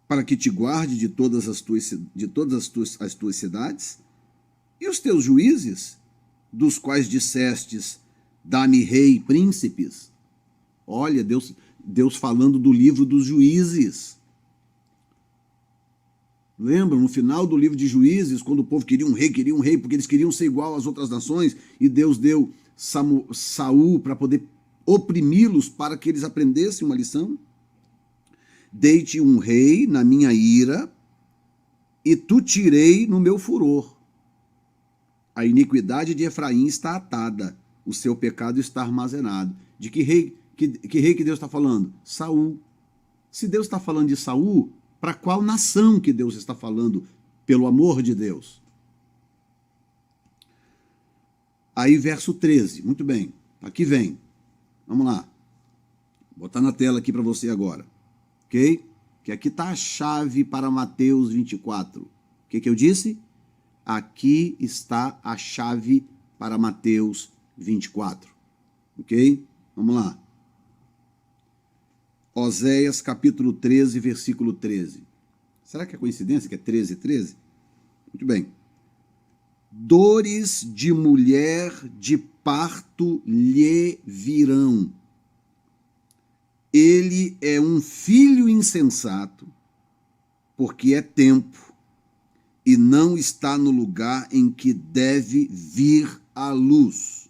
Para que te guarde de todas as tuas cidades? E os teus juízes, dos quais dissestes, dá-me rei e príncipes? Olha, Deus falando do livro dos juízes. Lembra, no final do livro de Juízes, quando o povo queria um rei, porque eles queriam ser igual às outras nações, e Deus deu Saul para poder oprimi-los para que eles aprendessem uma lição? Dei-te um rei na minha ira, e tu tirei no meu furor. A iniquidade de Efraim está atada, o seu pecado está armazenado. De que rei que Deus está falando? Saul. Se Deus está falando de Saul, para qual nação que Deus está falando, pelo amor de Deus? Aí verso 13, muito bem, aqui vem. Vamos lá. Vou botar na tela aqui para você agora. Ok? Que aqui está a chave para Mateus 24. O que eu disse? Aqui está a chave para Mateus 24. Ok? Vamos lá. Oséias capítulo 13, versículo 13. Será que é coincidência que é 13, 13? Muito bem. Dores de mulher de parto lhe virão. Ele é um filho insensato, porque é tempo, e não está no lugar em que deve vir a luz.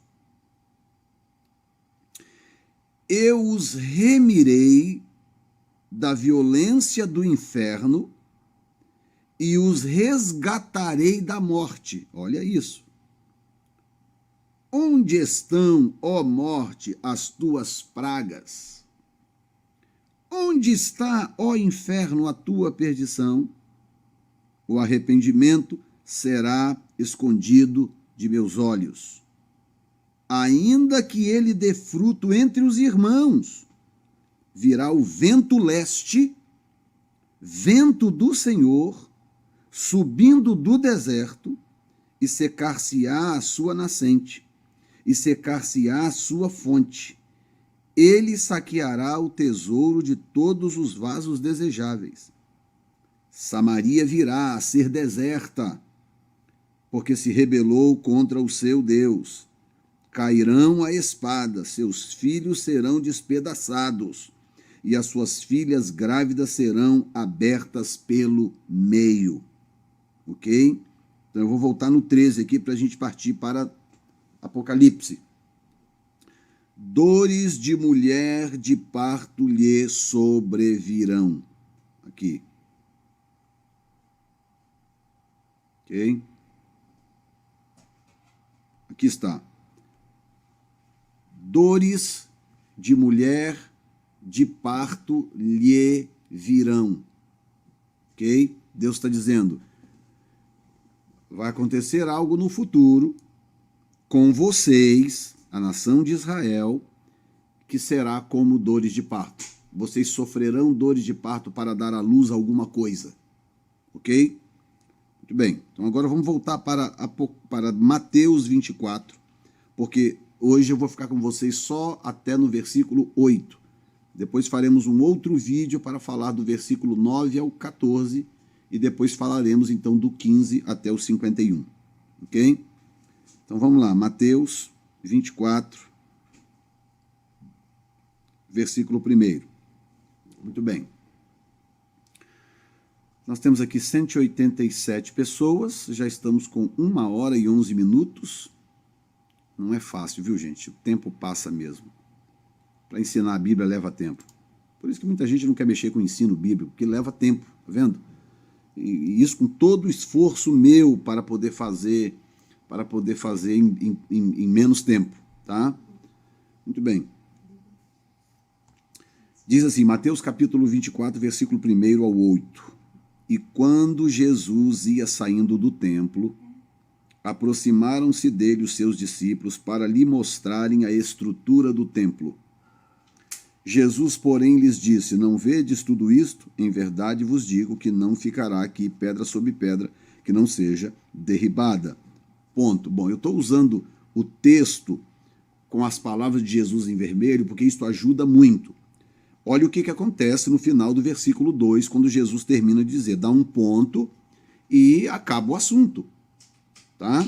Eu os remirei da violência do inferno e os resgatarei da morte. Olha isso. Onde estão, ó morte, as tuas pragas? Onde está, ó inferno, a tua perdição? O arrependimento será escondido de meus olhos. Ainda que ele dê fruto entre os irmãos, virá o vento leste, vento do Senhor, subindo do deserto, e secar-se-á a sua nascente, e secar-se-á a sua fonte. Ele saqueará o tesouro de todos os vasos desejáveis. Samaria virá a ser deserta, porque se rebelou contra o seu Deus. Cairão a espada, seus filhos serão despedaçados, e as suas filhas grávidas serão abertas pelo meio. Ok? Então eu vou voltar no 13 aqui para a gente partir para Apocalipse. Dores de mulher de parto lhe sobrevirão. Aqui. Ok? Aqui está. Dores de mulher de parto lhe virão. Ok? Deus está dizendo, vai acontecer algo no futuro com vocês, a nação de Israel, que será como dores de parto. Vocês sofrerão dores de parto para dar à luz alguma coisa. Ok? Muito bem. Então agora vamos voltar para Mateus 24, porque hoje eu vou ficar com vocês só até no versículo 8. Depois faremos um outro vídeo para falar do versículo 9 ao 14 e depois falaremos então do 15 até o 51. Ok? Então vamos lá, Mateus 24, versículo 1. Muito bem. Nós temos aqui 187 pessoas, já estamos com 1 hora e 11 minutos. Não é fácil, viu, gente? O tempo passa mesmo. Para ensinar a Bíblia leva tempo. Por isso que muita gente não quer mexer com o ensino bíblico, porque leva tempo, tá vendo? E isso com todo o esforço meu para poder fazer em menos tempo, tá? Muito bem. Diz assim, Mateus capítulo 24, versículo 1 ao 8. E quando Jesus ia saindo do templo, aproximaram-se dele os seus discípulos para lhe mostrarem a estrutura do templo. Jesus, porém, lhes disse, não vedes tudo isto? Em verdade vos digo que não ficará aqui pedra sobre pedra que não seja derribada. Ponto. Bom, eu estou usando o texto com as palavras de Jesus em vermelho, porque isso ajuda muito. Olha o que acontece no final do versículo 2, quando Jesus termina de dizer, dá um ponto e acaba o assunto. Tá?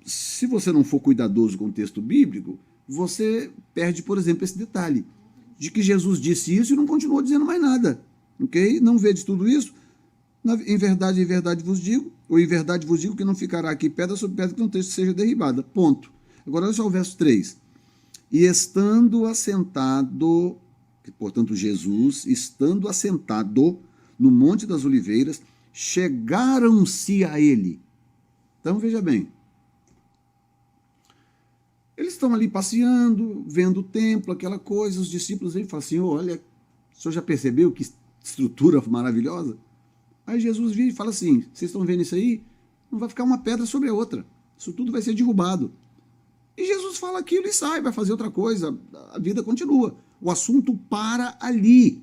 Se você não for cuidadoso com o texto bíblico, você perde, por exemplo, esse detalhe, de que Jesus disse isso e não continuou dizendo mais nada. Ok? Não vedes tudo isso? Em verdade vos digo, ou em verdade vos digo que não ficará aqui pedra sobre pedra que não seja derribada. Ponto. Agora olha só o verso 3. E estando assentado, portanto Jesus, estando assentado no Monte das Oliveiras, chegaram-se a ele. Então veja bem, eles estão ali passeando, vendo o templo, aquela coisa, os discípulos aí falam assim, olha, o senhor já percebeu que estrutura maravilhosa? Aí Jesus vira e fala assim, vocês estão vendo isso aí? Não vai ficar uma pedra sobre a outra, isso tudo vai ser derrubado. E Jesus fala aquilo e sai, vai fazer outra coisa, a vida continua. O assunto para ali,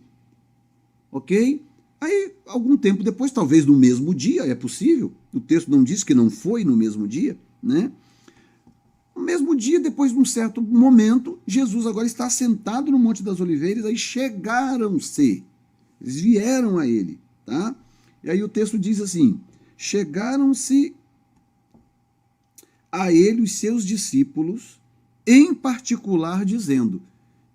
ok? Aí, algum tempo depois, talvez no mesmo dia, é possível, o texto não diz que não foi no mesmo dia, né? No mesmo dia, depois de um certo momento, Jesus agora está sentado no Monte das Oliveiras, aí chegaram-se, eles vieram a ele, tá? E aí o texto diz assim, chegaram-se a ele os seus discípulos, em particular dizendo,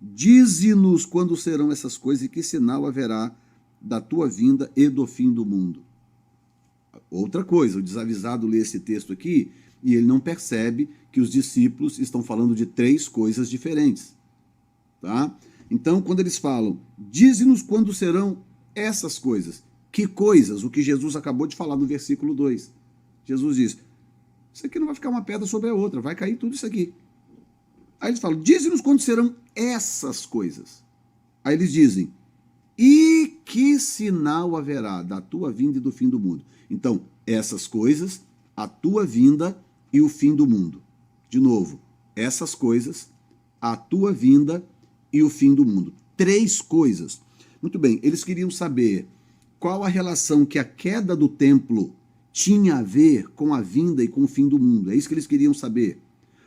dize-nos quando serão essas coisas e que sinal haverá da tua vinda e do fim do mundo. Outra coisa, o desavisado lê esse texto aqui e ele não percebe que os discípulos estão falando de 3 coisas diferentes. Tá? Então, quando eles falam, dize-nos quando serão essas coisas. Que coisas? O que Jesus acabou de falar no versículo 2. Jesus diz, isso aqui não vai ficar uma pedra sobre a outra, vai cair tudo isso aqui. Aí eles falam, dize-nos quando serão essas coisas. Aí eles dizem, e que sinal haverá da tua vinda e do fim do mundo? Então, essas coisas, a tua vinda e o fim do mundo. De novo, essas coisas, a tua vinda e o fim do mundo. 3 coisas. Muito bem, eles queriam saber qual a relação que a queda do templo tinha a ver com a vinda e com o fim do mundo. É isso que eles queriam saber.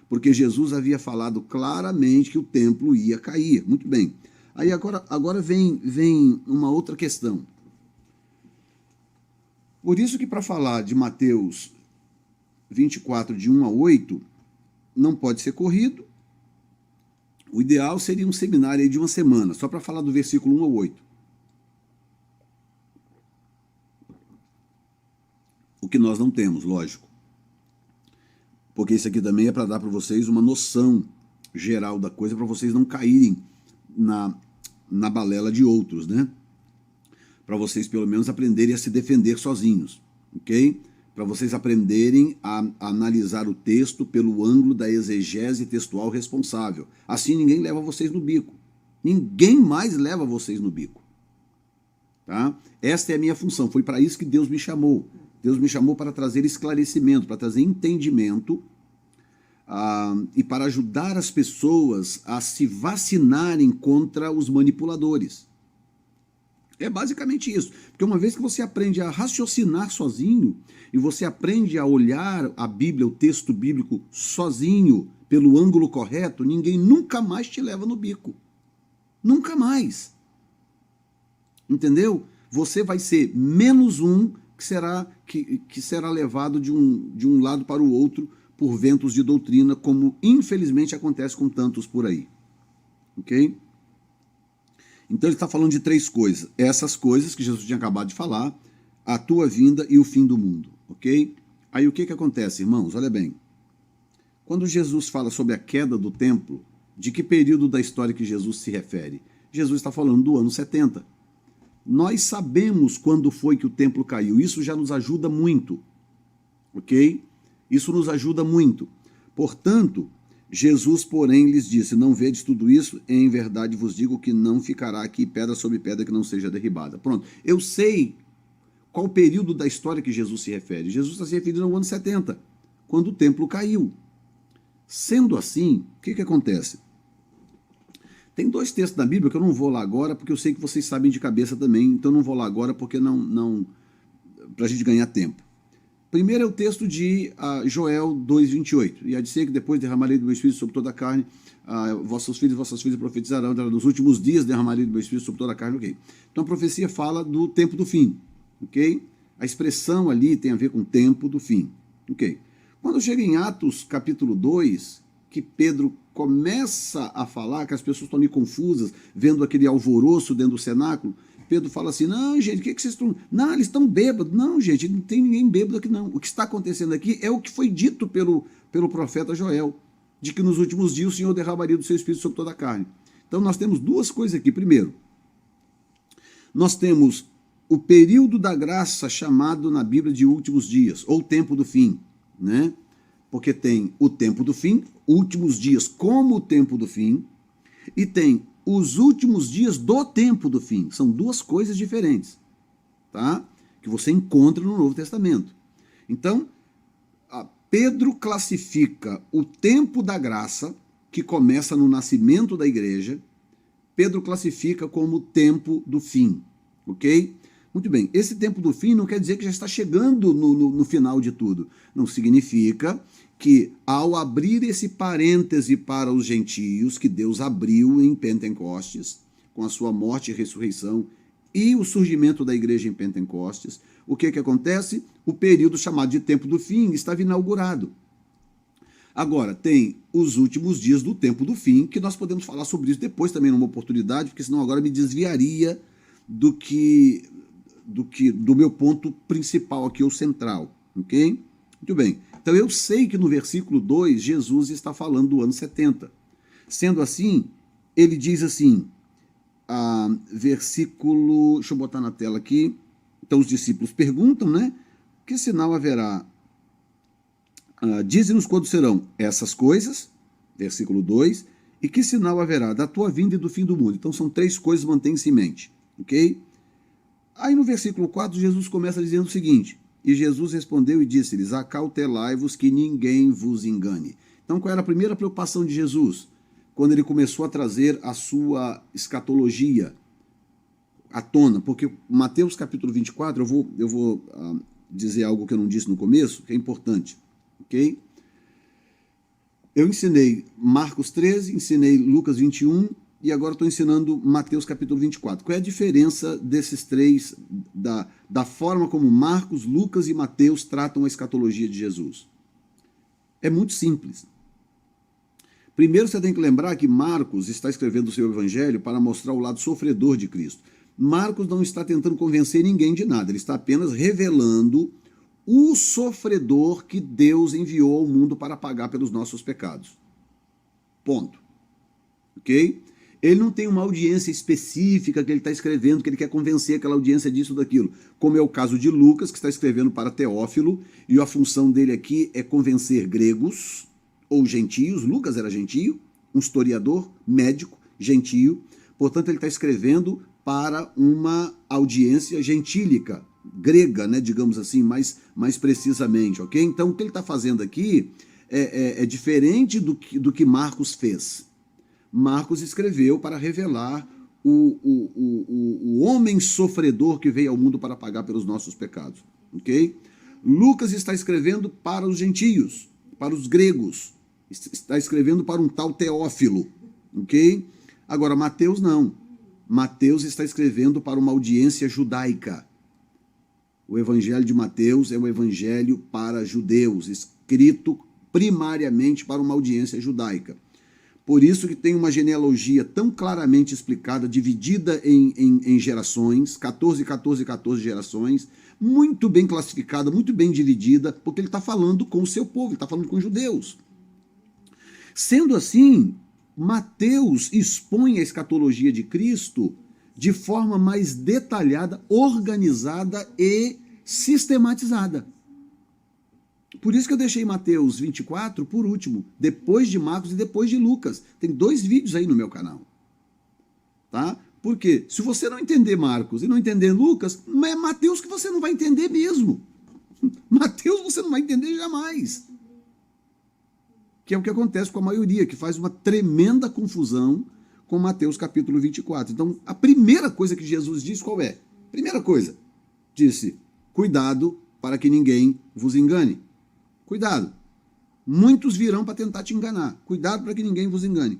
Porque Jesus havia falado claramente que o templo ia cair. Muito bem. Aí agora vem uma outra questão. Por isso que para falar de Mateus 24, de 1 a 8, não pode ser corrido. O ideal seria um seminário aí de 1 semana, só para falar do versículo 1 a 8. O que nós não temos, lógico. Porque isso aqui também é para dar para vocês uma noção geral da coisa, para vocês não caírem na balela de outros, né? Para vocês pelo menos aprenderem a se defender sozinhos, ok? Para vocês aprenderem a analisar o texto pelo ângulo da exegese textual responsável. Assim ninguém leva vocês no bico. Ninguém mais leva vocês no bico. Tá? Esta é a minha função, foi para isso que Deus me chamou. Deus me chamou para trazer esclarecimento, para trazer entendimento e para ajudar as pessoas a se vacinarem contra os manipuladores. É basicamente isso. Porque uma vez que você aprende a raciocinar sozinho e você aprende a olhar a Bíblia, o texto bíblico sozinho, pelo ângulo correto, ninguém nunca mais te leva no bico. Nunca mais. Entendeu? Você vai ser menos um que será levado de um lado para o outro por ventos de doutrina, como infelizmente acontece com tantos por aí. Ok? Então ele está falando de três coisas. Essas coisas que Jesus tinha acabado de falar, a tua vinda e o fim do mundo, ok? Aí o que acontece, irmãos? Olha bem. Quando Jesus fala sobre a queda do templo, de que período da história que Jesus se refere? Jesus está falando do ano 70. Nós sabemos quando foi que o templo caiu. Isso já nos ajuda muito, ok? Isso nos ajuda muito. Portanto, Jesus, porém, lhes disse, não vedes tudo isso? Em verdade vos digo que não ficará aqui pedra sobre pedra que não seja derribada. Pronto. Eu sei qual o período da história que Jesus se refere. Jesus está se referindo ao ano 70, quando o templo caiu. Sendo assim, o que acontece? Tem dois textos da Bíblia que eu não vou lá agora, porque eu sei que vocês sabem de cabeça também, então não vou lá agora porque para a gente ganhar tempo. Primeiro é o texto de Joel 2,28. E há de ser que depois derramarei do meu espírito sobre toda a carne, vossos filhos e vossas filhas profetizarão, nos últimos dias derramarei do meu espírito sobre toda a carne, ok? Então a profecia fala do tempo do fim, ok? A expressão ali tem a ver com o tempo do fim, ok? Quando chega em Atos capítulo 2, que Pedro começa a falar, que as pessoas estão ali confusas, vendo aquele alvoroço dentro do cenáculo, Pedro fala assim, não, gente, o que vocês estão... Não, eles estão bêbados. Não, gente, não tem ninguém bêbado aqui, não. O que está acontecendo aqui é o que foi dito pelo profeta Joel, de que nos últimos dias o Senhor derramaria do seu espírito sobre toda a carne. Então nós temos duas coisas aqui. Primeiro, nós temos o período da graça chamado na Bíblia de últimos dias, ou tempo do fim, né? Porque tem o tempo do fim, últimos dias como o tempo do fim, e tem os últimos dias do tempo do fim. São duas coisas diferentes, tá? Que você encontra no Novo Testamento. Então, Pedro classifica o tempo da graça, que começa no nascimento da igreja, Pedro classifica como o tempo do fim, ok? Muito bem, esse tempo do fim não quer dizer que já está chegando no final de tudo. Não significa que ao abrir esse parêntese para os gentios, que Deus abriu em Pentecostes, com a sua morte e ressurreição e o surgimento da igreja em Pentecostes, o que acontece? O período chamado de tempo do fim estava inaugurado. Agora, tem os últimos dias do tempo do fim, que nós podemos falar sobre isso depois também numa oportunidade, porque senão agora me desviaria do meu ponto principal aqui, o central, ok? Muito bem. Então eu sei que no versículo 2, Jesus está falando do ano 70. Sendo assim, ele diz assim, versículo, deixa eu botar na tela aqui, então os discípulos perguntam, né? Que sinal haverá? Dize-nos quando serão essas coisas, versículo 2, e que sinal haverá da tua vinda e do fim do mundo. Então são três coisas, mantém-se em mente, ok? Aí no versículo 4, Jesus começa dizendo o seguinte, e Jesus respondeu e disse-lhes, acautelai-vos que ninguém vos engane. Então qual era a primeira preocupação de Jesus? Quando ele começou a trazer a sua escatologia à tona, porque Mateus capítulo 24, eu vou dizer algo que eu não disse no começo, que é importante, ok? Eu ensinei Marcos 13, ensinei Lucas 21, e agora estou ensinando Mateus capítulo 24. Qual é a diferença desses três, da forma como Marcos, Lucas e Mateus tratam a escatologia de Jesus? É muito simples. Primeiro você tem que lembrar que Marcos está escrevendo o seu evangelho para mostrar o lado sofredor de Cristo. Marcos não está tentando convencer ninguém de nada, ele está apenas revelando o sofredor que Deus enviou ao mundo para pagar pelos nossos pecados. Ponto. Ok? Ele não tem uma audiência específica que ele está escrevendo, que ele quer convencer aquela audiência disso ou daquilo. Como é o caso de Lucas, que está escrevendo para Teófilo, e a função dele aqui é convencer gregos ou gentios. Lucas era gentio, um historiador, médico, gentio. Portanto, ele está escrevendo para uma audiência gentílica, grega, né, digamos assim, mais precisamente, ok? Então, o que ele está fazendo aqui é diferente do que Marcos fez. Marcos escreveu para revelar o homem sofredor que veio ao mundo para pagar pelos nossos pecados, ok? Lucas está escrevendo para os gentios, para os gregos, está escrevendo para um tal Teófilo, ok? Agora, Mateus não. Mateus está escrevendo para uma audiência judaica. O evangelho de Mateus é um evangelho para judeus, escrito primariamente para uma audiência judaica. Por isso que tem uma genealogia tão claramente explicada, dividida em gerações, 14, 14, 14 gerações, muito bem classificada, muito bem dividida, porque ele está falando com o seu povo, ele está falando com os judeus. Sendo assim, Mateus expõe a escatologia de Cristo de forma mais detalhada, organizada e sistematizada. Por isso que eu deixei Mateus 24 por último, depois de Marcos e depois de Lucas. Tem 2 vídeos aí no meu canal. Tá? Porque se você não entender Marcos e não entender Lucas, é Mateus que você não vai entender mesmo. Mateus você não vai entender jamais. Que é o que acontece com a maioria, que faz uma tremenda confusão com Mateus capítulo 24. Então, a primeira coisa que Jesus diz qual é? Primeira coisa, disse, cuidado para que ninguém vos engane. Cuidado. Muitos virão para tentar te enganar. Cuidado para que ninguém vos engane.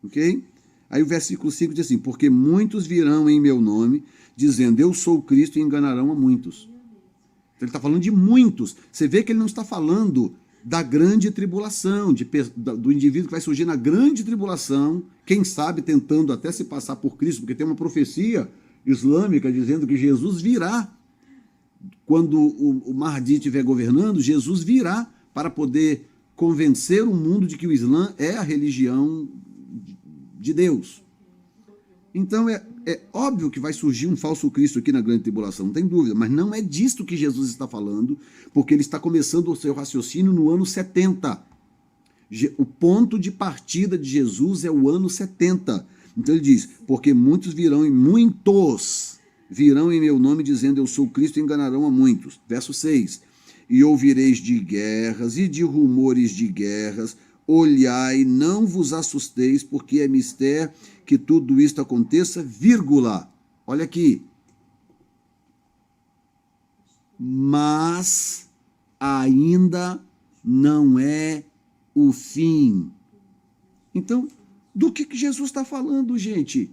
Ok? Aí o versículo 5 diz assim, porque muitos virão em meu nome, dizendo, eu sou o Cristo, e enganarão a muitos. Então ele está falando de muitos. Você vê que ele não está falando da grande tribulação, do indivíduo que vai surgir na grande tribulação, quem sabe tentando até se passar por Cristo, porque tem uma profecia islâmica dizendo que Jesus virá. Quando o Mahdi estiver governando, Jesus virá para poder convencer o mundo de que o Islã é a religião de Deus. Então é óbvio que vai surgir um falso Cristo aqui na grande tribulação, não tem dúvida, mas não é disto que Jesus está falando, porque ele está começando o seu raciocínio no ano 70. O ponto de partida de Jesus é o ano 70. Então ele diz, porque muitos virão em meu nome dizendo eu sou Cristo e enganarão a muitos. Verso 6, e ouvireis de guerras e de rumores de guerras, olhai, não vos assusteis, porque é mister que tudo isto aconteça, vírgula. Olha aqui. Mas ainda não é o fim. Então, do que Jesus está falando, gente?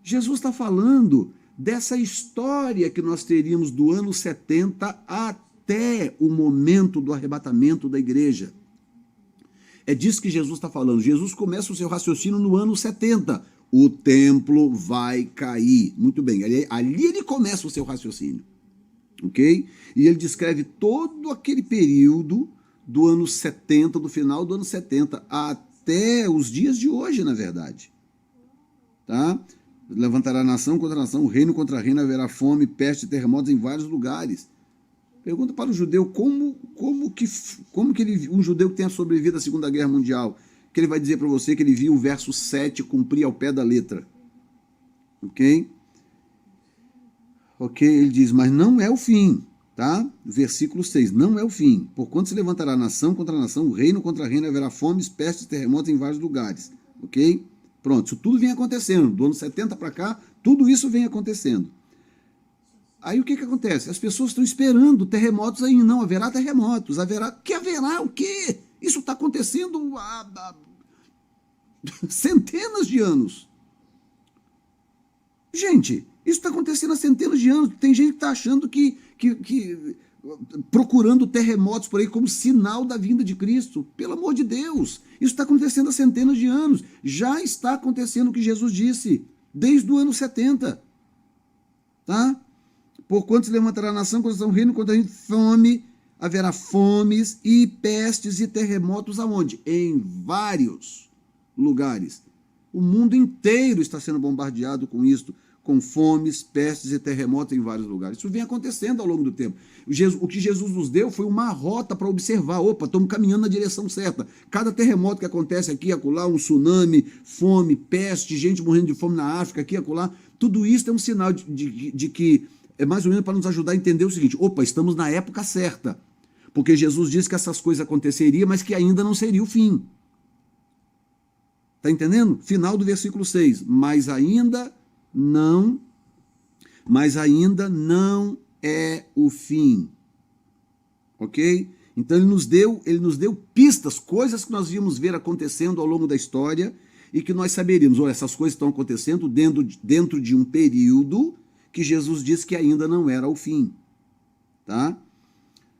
Jesus está falando dessa história que nós teríamos do ano 70 até o momento do arrebatamento da igreja. É disso que Jesus está falando. Jesus começa o seu raciocínio no ano 70. O templo vai cair. Muito bem, ali ele começa o seu raciocínio. Ok? E ele descreve todo aquele período do ano 70, do final do ano 70, até os dias de hoje, na verdade. Tá? Levantará nação contra nação, reino contra reino, haverá fome, peste, terremotos em vários lugares. Pergunta para o judeu como que um judeu que tenha sobrevivido à Segunda Guerra Mundial, que ele vai dizer para você que ele viu o verso 7 cumprir ao pé da letra. Ok? Ok, ele diz, mas não é o fim, tá? Versículo 6, não é o fim. Porquanto se levantará nação contra nação, reino contra reino, haverá fome, pestes, terremotos em vários lugares. Ok? Pronto, isso tudo vem acontecendo. Do ano 70 para cá, tudo isso vem acontecendo. Aí o que acontece? As pessoas estão esperando terremotos aí. Não, haverá terremotos. Haverá o quê? Isso está acontecendo há centenas de anos. Gente, isso está acontecendo há centenas de anos. Tem gente que está achando que procurando terremotos por aí como sinal da vinda de Cristo. Pelo amor de Deus, isso está acontecendo há centenas de anos. Já está acontecendo o que Jesus disse, desde o ano 70. Tá? Porquanto se levantará a nação contra o reino, contra a fome, haverá fomes e pestes e terremotos aonde? Em vários lugares. O mundo inteiro está sendo bombardeado com isto, com fomes, pestes e terremotos em vários lugares. Isso vem acontecendo ao longo do tempo. O que Jesus nos deu foi uma rota para observar. Opa, estamos caminhando na direção certa. Cada terremoto que acontece aqui, acolá, um tsunami, fome, peste, gente morrendo de fome na África, aqui, acolá, tudo isso é um sinal de que é mais ou menos para nos ajudar a entender o seguinte, opa, estamos na época certa. Porque Jesus disse que essas coisas aconteceriam, mas que ainda não seria o fim. Está entendendo? Final do versículo 6. Mas ainda não é o fim. Ok? Então ele nos deu pistas, coisas que nós íamos ver acontecendo ao longo da história e que nós saberíamos, olha, essas coisas estão acontecendo dentro de um período que Jesus disse que ainda não era o fim. Tá?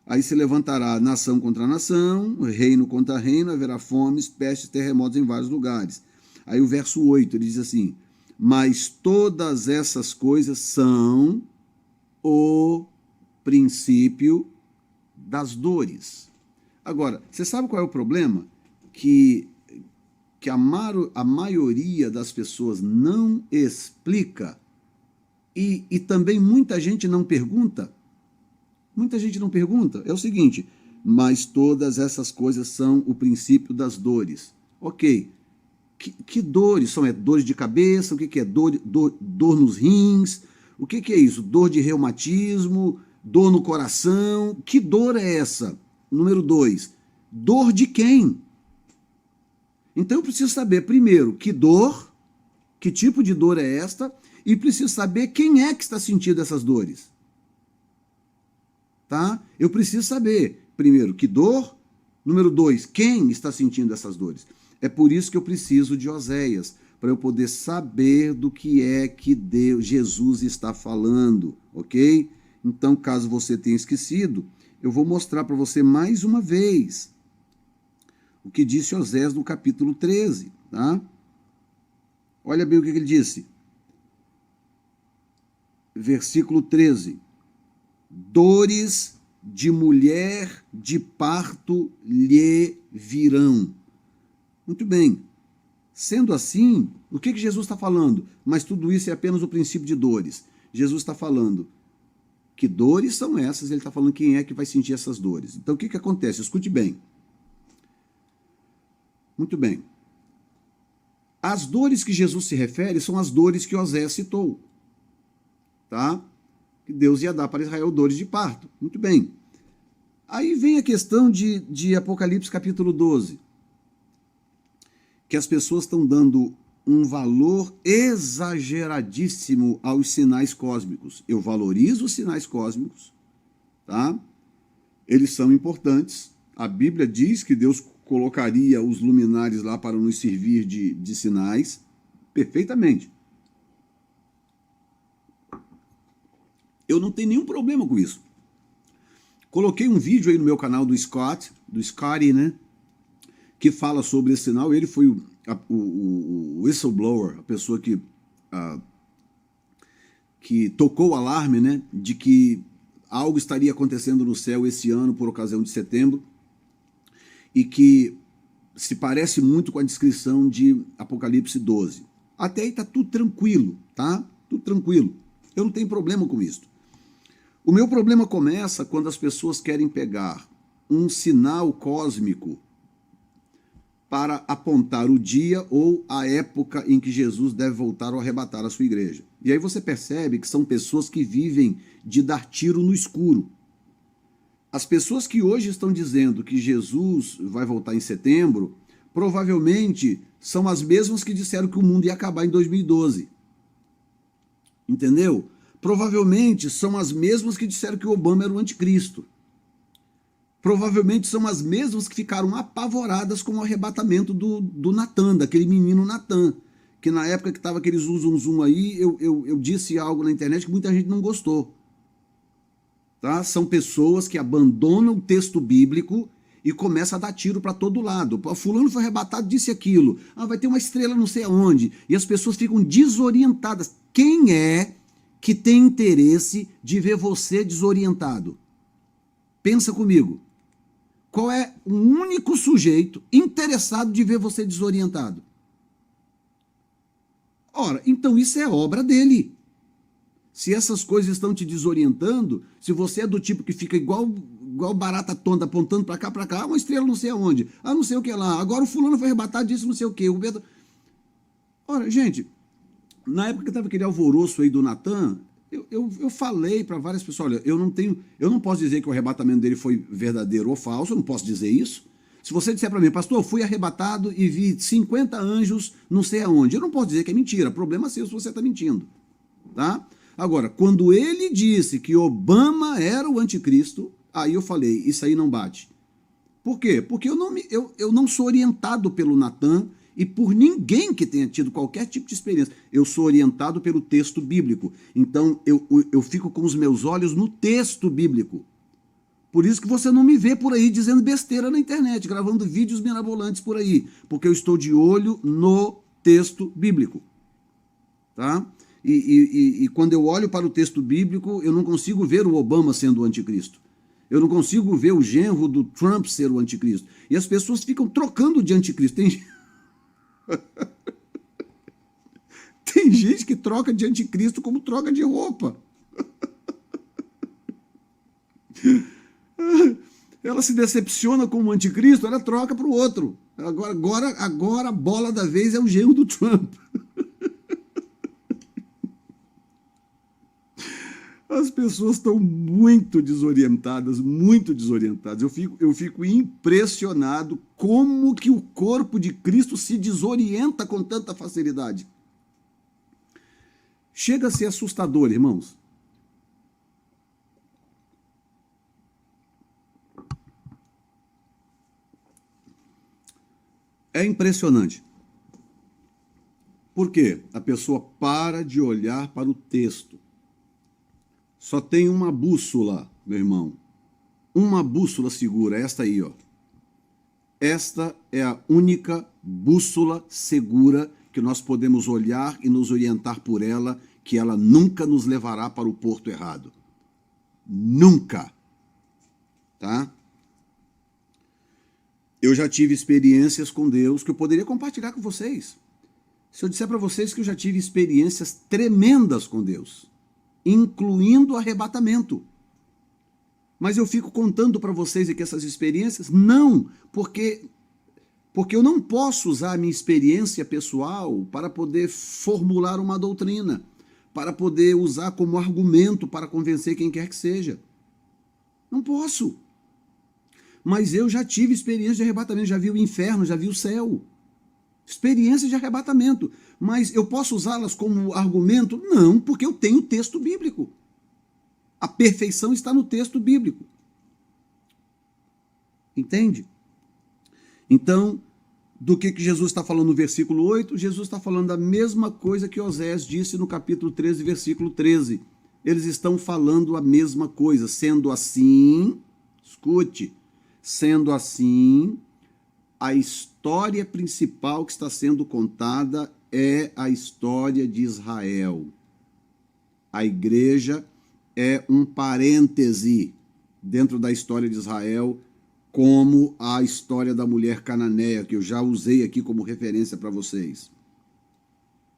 Aí se levantará nação contra nação, reino contra reino, haverá fomes, pestes, terremotos em vários lugares. Aí o verso 8, ele diz assim, mas todas essas coisas são o princípio das dores. Agora, você sabe qual é o problema? Que a maioria das pessoas não explica e também muita gente não pergunta. Muita gente não pergunta. É o seguinte, mas todas essas coisas são o princípio das dores. Ok, que dores são? É dores de cabeça? O que é dor nos rins? O que é isso? Dor de reumatismo? Dor no coração? Que dor é essa? Número 2, dor de quem? Então eu preciso saber, primeiro, que dor, que tipo de dor é esta, e preciso saber quem é que está sentindo essas dores. Tá? Eu preciso saber, primeiro, que dor, número 2, quem está sentindo essas dores. É por isso que eu preciso de Oséias, para eu poder saber do que é que Jesus está falando, ok? Então, caso você tenha esquecido, eu vou mostrar para você mais uma vez o que disse Oséias no capítulo 13, tá? Olha bem o que ele disse. Versículo 13. Dores de mulher de parto lhe virão. Muito bem. Sendo assim, o que Jesus está falando? Mas tudo isso é apenas o princípio de dores. Jesus está falando que dores são essas, ele está falando quem é que vai sentir essas dores. Então o que acontece? Escute bem. Muito bem. As dores que Jesus se refere são as dores que Oséias citou. Tá? Que Deus ia dar para Israel dores de parto. Muito bem. Aí vem a questão de Apocalipse capítulo 12. Que as pessoas estão dando um valor exageradíssimo aos sinais cósmicos. Eu valorizo os sinais cósmicos, tá? Eles são importantes. A Bíblia diz que Deus colocaria os luminares lá para nos servir de sinais, perfeitamente. Eu não tenho nenhum problema com isso. Coloquei um vídeo aí no meu canal do Scotty, né? Que fala sobre esse sinal. Ele foi o whistleblower, a pessoa que tocou o alarme, né? De que algo estaria acontecendo no céu esse ano por ocasião de setembro. E que se parece muito com a descrição de Apocalipse 12. Até aí tá tudo tranquilo, tá? Tudo tranquilo. Eu não tenho problema com isso. O meu problema começa quando as pessoas querem pegar um sinal cósmico para apontar o dia ou a época em que Jesus deve voltar ou arrebatar a sua igreja. E aí você percebe que são pessoas que vivem de dar tiro no escuro. As pessoas que hoje estão dizendo que Jesus vai voltar em setembro, provavelmente são as mesmas que disseram que o mundo ia acabar em 2012. Entendeu? Provavelmente são as mesmas que disseram que o Obama era o anticristo. Provavelmente são as mesmas que ficaram apavoradas com o arrebatamento do Natan, daquele menino Natan, que na época que estava aquele zum aí, eu disse algo na internet que muita gente não gostou. Tá? São pessoas que abandonam o texto bíblico e começam a dar tiro para todo lado. O fulano foi arrebatado, disse aquilo. Ah, vai ter uma estrela não sei aonde. E as pessoas ficam desorientadas. Quem é que tem interesse de ver você desorientado? Pensa comigo. Qual é o único sujeito interessado de ver você desorientado? Ora, então isso é obra dele. Se essas coisas estão te desorientando, se você é do tipo que fica igual barata tonta, apontando para cá, uma estrela não sei aonde, não sei o que lá, agora o fulano foi arrebatado, disse não sei o que, o Pedro... Ora, gente, na época que estava aquele alvoroço aí do Natan, eu falei para várias pessoas, olha, eu não posso dizer que o arrebatamento dele foi verdadeiro ou falso, eu não posso dizer isso. Se você disser para mim, pastor, eu fui arrebatado e vi 50 anjos não sei aonde, eu não posso dizer que é mentira, problema seu se você está mentindo, tá? Agora, quando ele disse que Obama era o anticristo, aí eu falei, isso aí não bate. Por quê? Porque eu não sou orientado pelo Natan e por ninguém que tenha tido qualquer tipo de experiência. Eu sou orientado pelo texto bíblico. Então, eu fico com os meus olhos no texto bíblico. Por isso que você não me vê por aí dizendo besteira na internet, gravando vídeos mirabolantes por aí, porque eu estou de olho no texto bíblico. Tá? E quando eu olho para o texto bíblico, eu não consigo ver o Obama sendo o anticristo. Eu não consigo ver o genro do Trump ser o anticristo. E as pessoas ficam trocando de anticristo. Tem gente que troca de anticristo como troca de roupa. Ela se decepciona com o anticristo, ela troca para o outro. Agora a bola da vez é o genro do Trump. As pessoas estão muito desorientadas, muito desorientadas. Eu fico impressionado como que o corpo de Cristo se desorienta com tanta facilidade. Chega a ser assustador, irmãos. É impressionante. Por quê? A pessoa para de olhar para o texto. Só tem uma bússola, meu irmão. Uma bússola segura, esta aí, ó. Esta é a única bússola segura que nós podemos olhar e nos orientar por ela, que ela nunca nos levará para o porto errado. Nunca. Tá? Eu já tive experiências com Deus que eu poderia compartilhar com vocês. Se eu disser para vocês que eu já tive experiências tremendas com Deus, incluindo arrebatamento. Mas eu fico contando para vocês aqui essas experiências? Não, porque eu não posso usar a minha experiência pessoal para poder formular uma doutrina, para poder usar como argumento para convencer quem quer que seja. Não posso. Mas eu já tive experiência de arrebatamento, já vi o inferno, já vi o céu. Experiências de arrebatamento. Mas eu posso usá-las como argumento? Não, porque eu tenho o texto bíblico. A perfeição está no texto bíblico. Entende? Então, do que Jesus está falando no versículo 8? Jesus está falando a mesma coisa que Osés disse no capítulo 13, versículo 13. Eles estão falando a mesma coisa. Sendo assim, escute, sendo assim, a história principal que está sendo contada é a história de Israel. A igreja é um parêntese dentro da história de Israel, como a história da mulher cananeia, que eu já usei aqui como referência para vocês.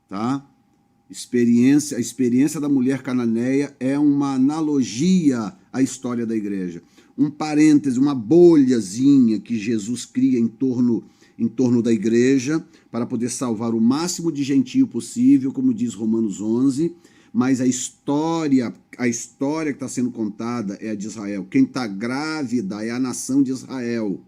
Tá? A experiência da mulher cananeia é uma analogia à história da igreja. Um parêntese, uma bolhazinha que Jesus cria em torno da igreja para poder salvar o máximo de gentio possível, como diz Romanos 11, mas a história que está sendo contada é a de Israel. Quem está grávida é a nação de Israel,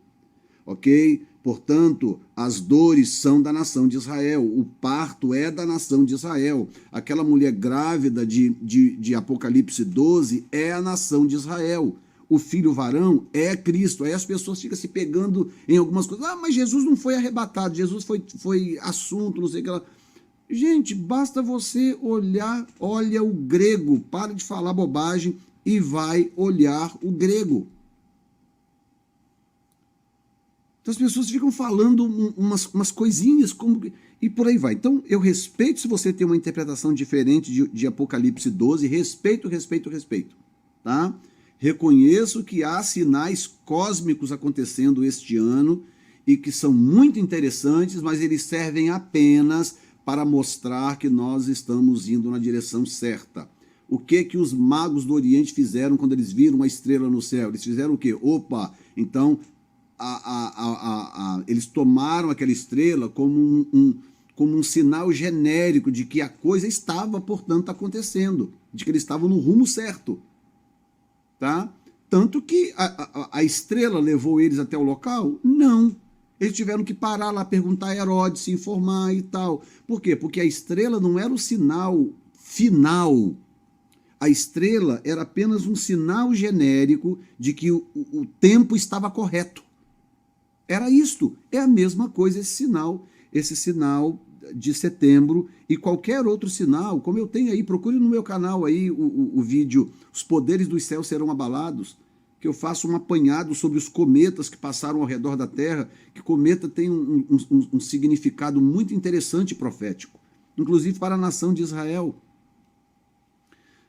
ok? Portanto, as dores são da nação de Israel, o parto é da nação de Israel. Aquela mulher grávida de Apocalipse 12 é a nação de Israel. O filho varão é Cristo. Aí as pessoas ficam se pegando em algumas coisas. Ah, mas Jesus não foi arrebatado, Jesus foi assunto, não sei o que lá. Gente, basta você olha o grego, para de falar bobagem e vai olhar o grego. Então as pessoas ficam falando umas coisinhas e por aí vai. Então eu respeito se você tem uma interpretação diferente de Apocalipse 12, respeito, tá? Reconheço que há sinais cósmicos acontecendo este ano e que são muito interessantes, mas eles servem apenas para mostrar que nós estamos indo na direção certa. O que os magos do Oriente fizeram quando eles viram uma estrela no céu? Eles fizeram o quê? Opa, então eles tomaram aquela estrela como um sinal genérico de que a coisa estava, portanto, acontecendo, de que eles estavam no rumo certo. Tá? Tanto que a estrela levou eles até o local? Não. Eles tiveram que parar lá, perguntar a Herodes, se informar e tal. Por quê? Porque a estrela não era o sinal final. A estrela era apenas um sinal genérico de que o tempo estava correto. Era isto. É a mesma coisa esse sinal de setembro e qualquer outro sinal, como eu tenho aí, procure no meu canal aí o vídeo Os Poderes dos Céus Serão Abalados. que eu faça um apanhado sobre os cometas que passaram ao redor da Terra, que cometa tem um significado muito interessante e profético, inclusive para a nação de Israel.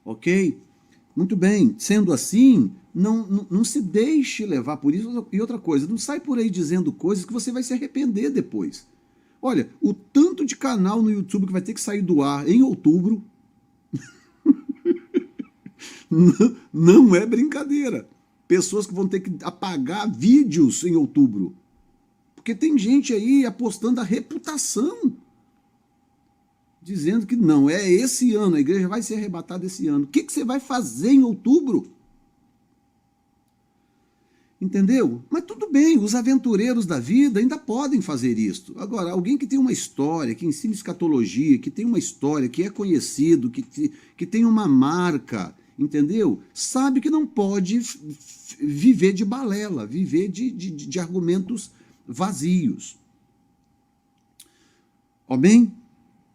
Ok? Muito bem, sendo assim, não se deixe levar por isso. E outra coisa, não sai por aí dizendo coisas que você vai se arrepender depois. Olha, o tanto de canal no YouTube que vai ter que sair do ar em outubro não é brincadeira. Pessoas que vão ter que apagar vídeos em outubro. Porque tem gente aí apostando a reputação, dizendo que não, é esse ano, a igreja vai ser arrebatada esse ano. O que você vai fazer em outubro? Entendeu? Mas tudo bem, os aventureiros da vida ainda podem fazer isso. Agora, alguém que tem uma história, que ensina escatologia, que tem uma história, que é conhecido, que tem uma marca, entendeu? Sabe que não pode viver de balela, viver de argumentos vazios. Ó bem?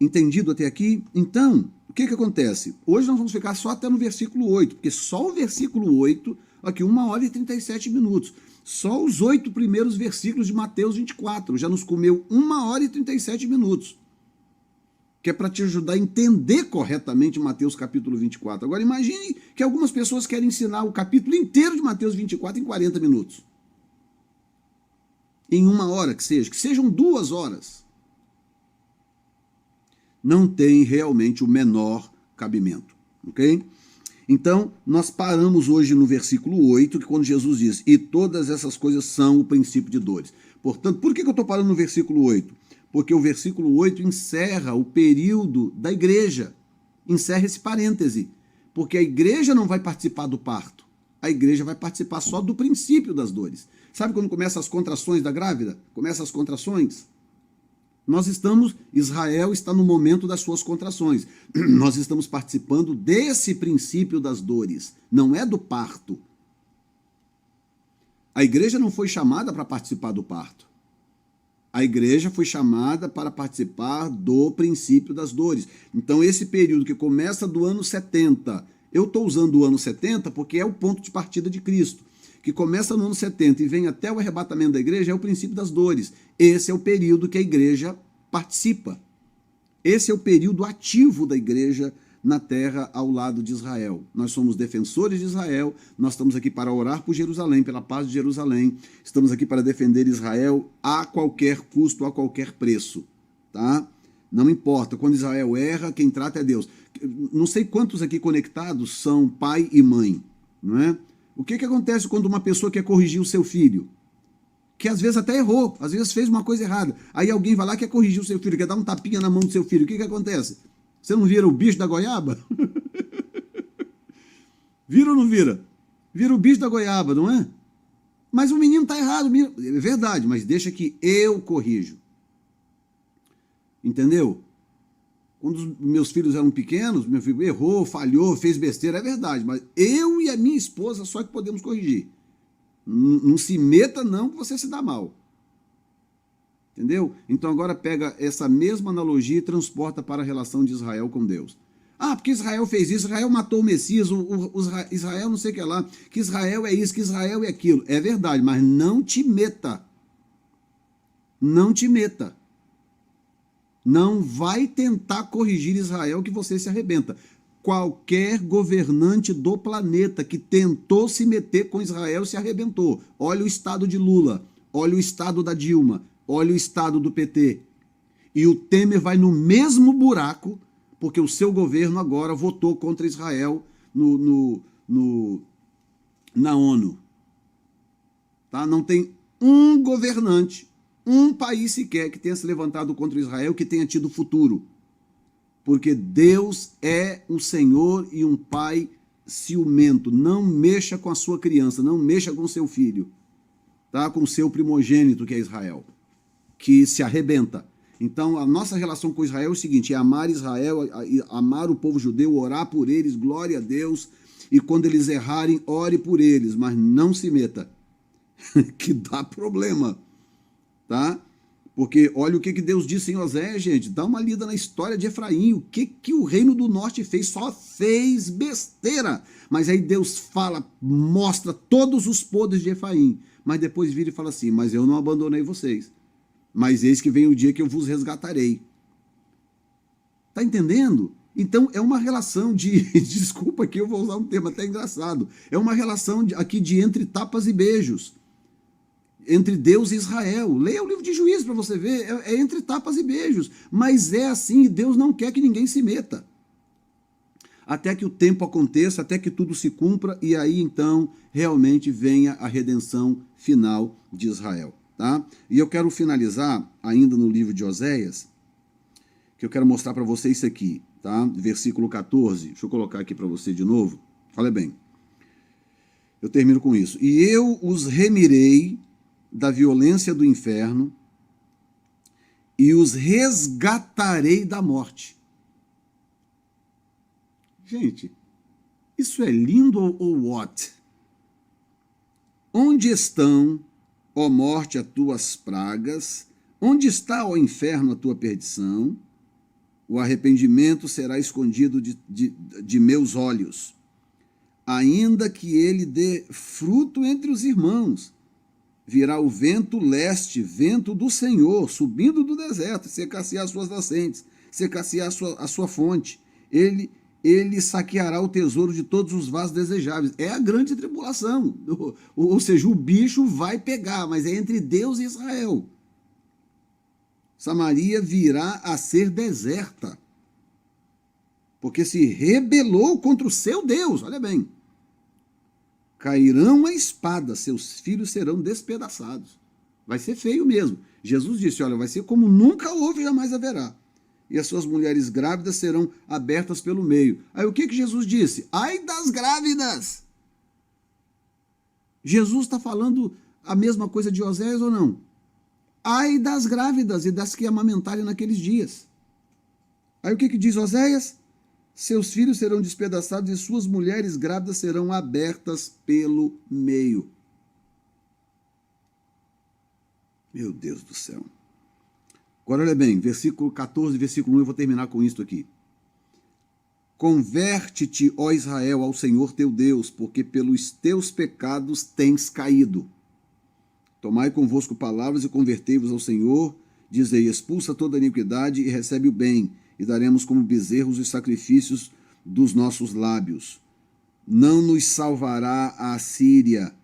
Entendido até aqui? Então, o que acontece? Hoje nós vamos ficar só até no versículo 8, porque só o versículo 8, aqui 1h e 37 minutos, só os 8 primeiros versículos de Mateus 24, já nos comeu 1h e 37 minutos, que é para te ajudar a entender corretamente Mateus capítulo 24. Agora imagine que algumas pessoas querem ensinar o capítulo inteiro de Mateus 24 em 40 minutos. Em 1 hora que sejam 2 horas. Não tem realmente o menor cabimento, ok? Então, nós paramos hoje no versículo 8, que quando Jesus diz, e todas essas coisas são o princípio de dores. Portanto, por que eu estou parando no versículo 8? Porque o versículo 8 encerra o período da igreja, encerra esse parêntese, porque a igreja não vai participar do parto, a igreja vai participar só do princípio das dores. Sabe quando começam as contrações da grávida? Começam as contrações? Israel está no momento das suas contrações. Nós estamos participando desse princípio das dores, não é do parto. A igreja não foi chamada para participar do parto. A igreja foi chamada para participar do princípio das dores. Então, esse período que começa do ano 70, eu estou usando o ano 70 porque é o ponto de partida de Cristo, que começa no ano 70 e vem até o arrebatamento da igreja, é o princípio das dores. Esse é o período que a igreja participa. Esse é o período ativo da igreja na terra ao lado de Israel. Nós somos defensores de Israel, nós estamos aqui para orar por Jerusalém, pela paz de Jerusalém, estamos aqui para defender Israel a qualquer custo, a qualquer preço, tá? Não importa, quando Israel erra, quem trata é Deus. Não sei quantos aqui conectados são pai e mãe, não é? O que acontece quando uma pessoa quer corrigir o seu filho? Que às vezes até errou, às vezes fez uma coisa errada. Aí alguém vai lá e quer corrigir o seu filho, quer dar um tapinha na mão do seu filho. O que acontece? Você não vira o bicho da goiaba? Vira ou não vira? Vira o bicho da goiaba, não é? Mas o menino está errado. É verdade, mas deixa que eu corrijo. Entendeu? Quando os meus filhos eram pequenos, meu filho errou, falhou, fez besteira, é verdade, mas eu e a minha esposa só que podemos corrigir. Não se meta não que você se dá mal. Entendeu? Então agora pega essa mesma analogia e transporta para a relação de Israel com Deus. Ah, porque Israel fez isso, Israel matou o Messias, Israel não sei o que lá, que Israel é isso, que Israel é aquilo. É verdade, mas não te meta. Não te meta. Não vai tentar corrigir Israel que você se arrebenta. Qualquer governante do planeta que tentou se meter com Israel se arrebentou. Olha o estado de Lula, olha o estado da Dilma, olha o estado do PT. E o Temer vai no mesmo buraco, porque o seu governo agora votou contra Israel na ONU. Tá? Não tem um governante, um país sequer que tenha se levantado contra Israel, que tenha tido futuro. Porque Deus é um Senhor e um Pai ciumento. Não mexa com a sua criança, não mexa com o seu filho, tá? Com o seu primogênito, que é Israel, que se arrebenta. Então, a nossa relação com Israel é o seguinte, é amar Israel, amar o povo judeu, orar por eles, glória a Deus, e quando eles errarem, ore por eles, mas não se meta, que dá problema, tá? Porque olha o que Deus disse em Oséias, gente. Dá uma lida na história de Efraim. O que o reino do norte fez? Só fez besteira. Mas aí Deus fala, mostra todos os podres de Efraim. Mas depois vira e fala assim, mas eu não abandonei vocês. Mas eis que vem o dia que eu vos resgatarei. Tá entendendo? Então é uma relação de, desculpa que eu vou usar um termo até engraçado, é uma relação aqui de entre tapas e beijos. Entre Deus e Israel. Leia o livro de Juízes para você ver, é entre tapas e beijos. Mas é assim, e Deus não quer que ninguém se meta. Até que o tempo aconteça, até que tudo se cumpra, e aí então realmente venha a redenção final de Israel. Tá? E eu quero finalizar ainda no livro de Oséias, que eu quero mostrar para você isso aqui. Tá? Versículo 14, deixa eu colocar aqui para você de novo. Olha bem, eu termino com isso. E eu os remirei da violência do inferno e os resgatarei da morte. Gente, isso é lindo ou what? Onde estão, ó morte, as tuas pragas? Onde está, ó inferno, a tua perdição? O arrependimento será escondido de meus olhos, ainda que ele dê fruto entre os irmãos. Virá o vento leste, vento do Senhor, subindo do deserto, secar-se-á as suas nascentes, secar-se-á a sua fonte. Ele saqueará o tesouro de todos os vasos desejáveis. É a grande tribulação. Ou seja, o bicho vai pegar, mas é entre Deus e Israel. Samaria virá a ser deserta, porque se rebelou contra o seu Deus. Olha bem. Cairão a espada, seus filhos serão despedaçados. Vai ser feio mesmo. Jesus disse, olha, vai ser como nunca houve e jamais haverá. E as suas mulheres grávidas serão abertas pelo meio. Aí o que Jesus disse? Ai das grávidas! Jesus está falando a mesma coisa de Oséias ou não? Ai das grávidas e das que amamentarem naqueles dias. Aí o que diz Oséias? Seus filhos serão despedaçados e suas mulheres grávidas serão abertas pelo meio. Meu Deus do céu. Agora olha bem, versículo 14, versículo 1, eu vou terminar com isto aqui. Converte-te, ó Israel, ao Senhor teu Deus, porque pelos teus pecados tens caído. Tomai convosco palavras e convertei-vos ao Senhor. Dizei, expulsa toda a iniquidade e recebe o bem, e daremos como bezerros os sacrifícios dos nossos lábios. Não nos salvará a Assíria,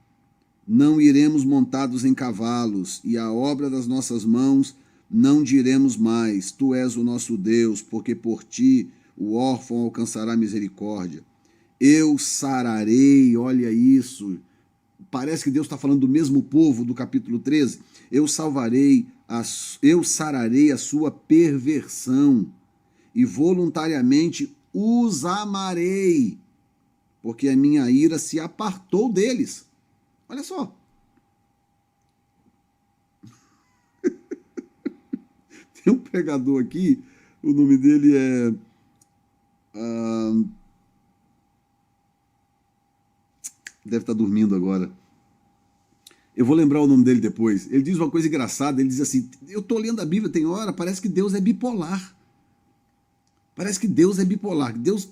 não iremos montados em cavalos, e a obra das nossas mãos não diremos mais, tu és o nosso Deus, porque por ti o órfão alcançará misericórdia. Eu sararei, olha isso, parece que Deus está falando do mesmo povo do capítulo 13, eu sararei a sua perversão, e voluntariamente os amarei, porque a minha ira se apartou deles. Olha só. Tem um pregador aqui, o nome dele é... deve estar dormindo agora. Eu vou lembrar o nome dele depois. Ele diz uma coisa engraçada, ele diz assim, eu estou lendo a Bíblia, tem hora, parece que Deus é bipolar. Parece que Deus é bipolar. Deus,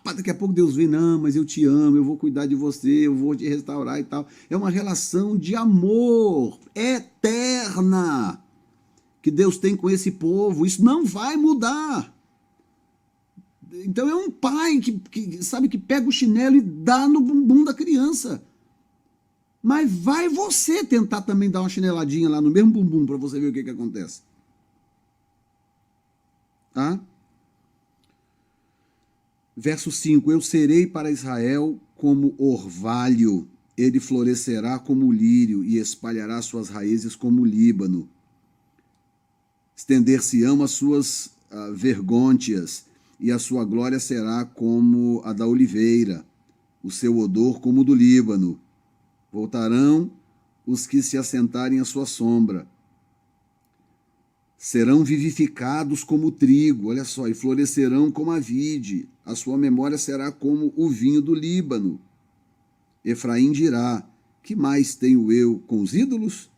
daqui a pouco Deus vem, não, mas eu te amo, eu vou cuidar de você, eu vou te restaurar e tal. É uma relação de amor eterna que Deus tem com esse povo. Isso não vai mudar. Então é um pai que sabe, que pega o chinelo e dá no bumbum da criança. Mas vai você tentar também dar uma chineladinha lá no mesmo bumbum para você ver o que acontece. Tá? Verso 5, eu serei para Israel como orvalho, ele florescerá como o lírio e espalhará suas raízes como o Líbano. Estender-se-ão as suas vergônteas, e a sua glória será como a da oliveira, o seu odor como o do Líbano. Voltarão os que se assentarem à sua sombra. Serão vivificados como o trigo, olha só, e florescerão como a vide. A sua memória será como o vinho do Líbano. Efraim dirá, que mais tenho eu com os ídolos?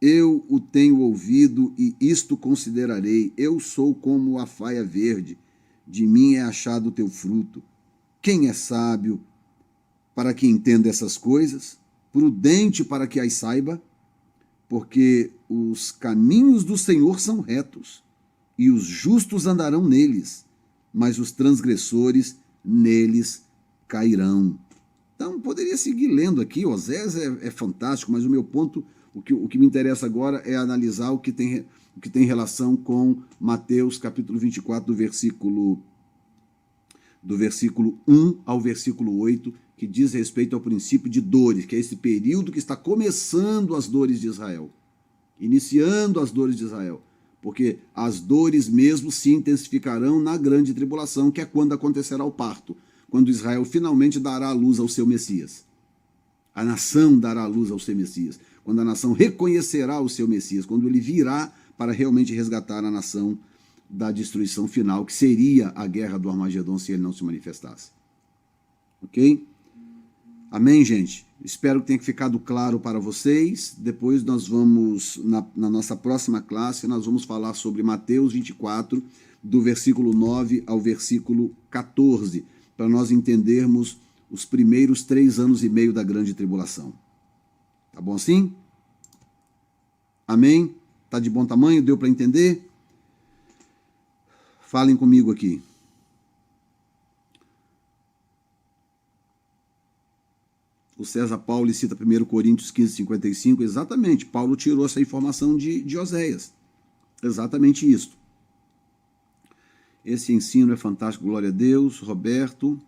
Eu o tenho ouvido e isto considerarei. Eu sou como a faia verde, de mim é achado o teu fruto. Quem é sábio para que entenda essas coisas? Prudente para que as saiba? Porque os caminhos do Senhor são retos, e os justos andarão neles, mas os transgressores neles cairão. Então, poderia seguir lendo aqui, Osés é fantástico, mas o meu ponto, o que me interessa agora é analisar o que tem relação com Mateus capítulo 24, do versículo 1 ao versículo 8, que diz respeito ao princípio de dores, que é esse período que está começando as dores de Israel, iniciando as dores de Israel, porque as dores mesmo se intensificarão na grande tribulação, que é quando acontecerá o parto, quando Israel finalmente dará a luz ao seu Messias. A nação dará a luz ao seu Messias, quando a nação reconhecerá o seu Messias, quando ele virá para realmente resgatar a nação da destruição final, que seria a guerra do Armagedon se ele não se manifestasse. Ok? Amém, gente? Espero que tenha ficado claro para vocês. Depois nós vamos, na nossa próxima classe, nós vamos falar sobre Mateus 24, do versículo 9 ao versículo 14, para nós entendermos os primeiros 3 anos e meio da grande tribulação. Tá bom assim? Amém? Tá de bom tamanho? Deu para entender? Falem comigo aqui. O César Paulo cita 1 Coríntios 15, 55, exatamente, Paulo tirou essa informação de Oséias, exatamente isso. Esse ensino é fantástico, glória a Deus. Roberto,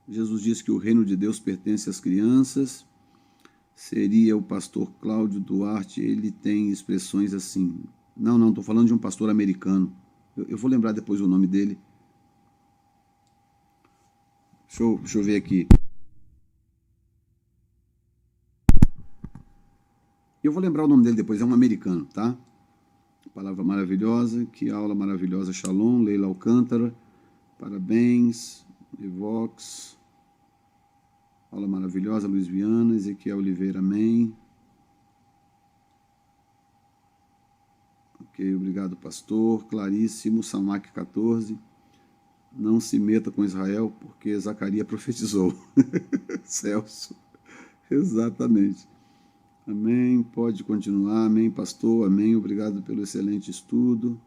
Jesus disse que o reino de Deus pertence às crianças, seria o pastor Cláudio Duarte, ele tem expressões assim, não, estou falando de um pastor americano, eu vou lembrar depois o nome dele, deixa eu ver aqui. Eu vou lembrar o nome dele depois, é um americano, tá? Palavra maravilhosa, que aula maravilhosa, Shalom, Leila Alcântara, parabéns, Evox, aula maravilhosa, Luiz Viana, Ezequiel Oliveira, amém. Ok, obrigado, pastor. Claríssimo, Samac 14, não se meta com Israel, porque Zacarias profetizou. Celso, exatamente. Amém, pode continuar, amém, pastor, amém, obrigado pelo excelente estudo,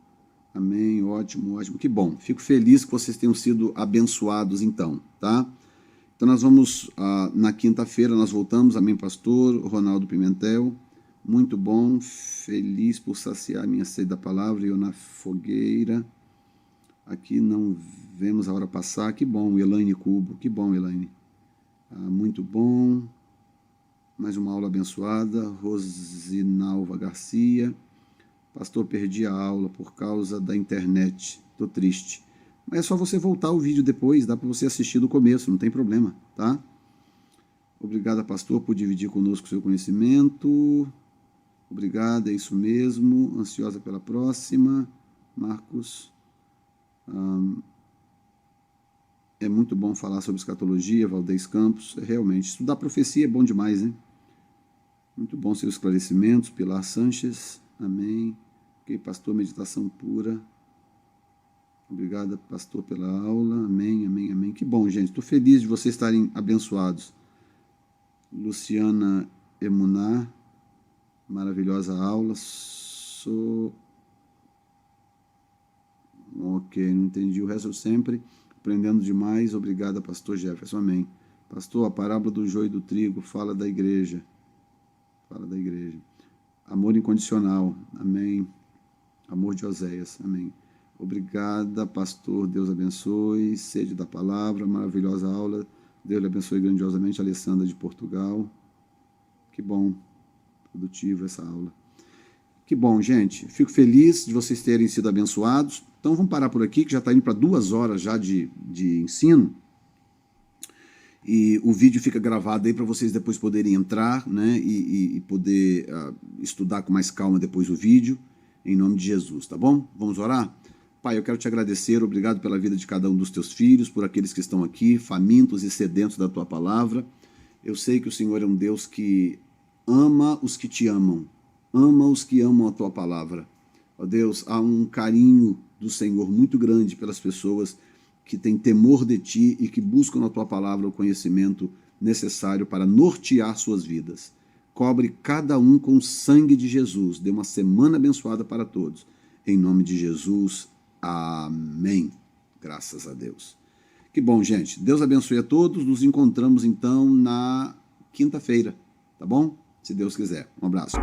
amém, ótimo, que bom, fico feliz que vocês tenham sido abençoados então, tá? Então nós vamos, na quinta-feira nós voltamos, amém, pastor, Ronaldo Pimentel, muito bom, feliz por saciar minha sede da palavra, eu na fogueira, aqui não vemos a hora passar, que bom, Elaine Cubo, que bom, Elaine, muito bom. Mais uma aula abençoada. Rosinalva Garcia. Pastor, perdi a aula por causa da internet. Tô triste. Mas é só você voltar o vídeo depois, dá para você assistir do começo, não tem problema, tá? Obrigada, pastor, por dividir conosco o seu conhecimento. Obrigada, é isso mesmo. Ansiosa pela próxima. Marcos. É muito bom falar sobre escatologia, Valdez Campos. Realmente, estudar profecia é bom demais, né? Muito bom seus esclarecimentos, Pilar Sanches, amém. Ok, pastor, meditação pura. Obrigado, pastor, pela aula, amém, amém, amém. Que bom, gente, estou feliz de vocês estarem abençoados. Luciana Emunar, maravilhosa aula. Ok, não entendi o resto sempre. Aprendendo demais, obrigado, pastor Jefferson, amém. Pastor, a parábola do joio e do trigo fala da igreja. Fala da igreja. Amor incondicional, amém. Amor de Oséias, amém. Obrigada, pastor, Deus abençoe. Sede da palavra, maravilhosa aula. Deus lhe abençoe grandiosamente. Alessandra de Portugal. Que bom, produtiva essa aula. Que bom, gente. Fico feliz de vocês terem sido abençoados. Então vamos parar por aqui, que já está indo para 2 horas já de ensino. E o vídeo fica gravado aí para vocês depois poderem entrar, né, e poder estudar com mais calma depois o vídeo, em nome de Jesus, tá bom? Vamos orar? Pai, eu quero te agradecer, obrigado pela vida de cada um dos teus filhos, por aqueles que estão aqui, famintos e sedentos da tua palavra. Eu sei que o Senhor é um Deus que ama os que te amam, ama os que amam a tua palavra. Ó Deus, há um carinho do Senhor muito grande pelas pessoas que têm temor de ti e que buscam na tua palavra o conhecimento necessário para nortear suas vidas. Cobre cada um com o sangue de Jesus. Dê uma semana abençoada para todos. Em nome de Jesus, amém. Graças a Deus. Que bom, gente. Deus abençoe a todos. Nos encontramos, então, na quinta-feira, tá bom? Se Deus quiser. Um abraço.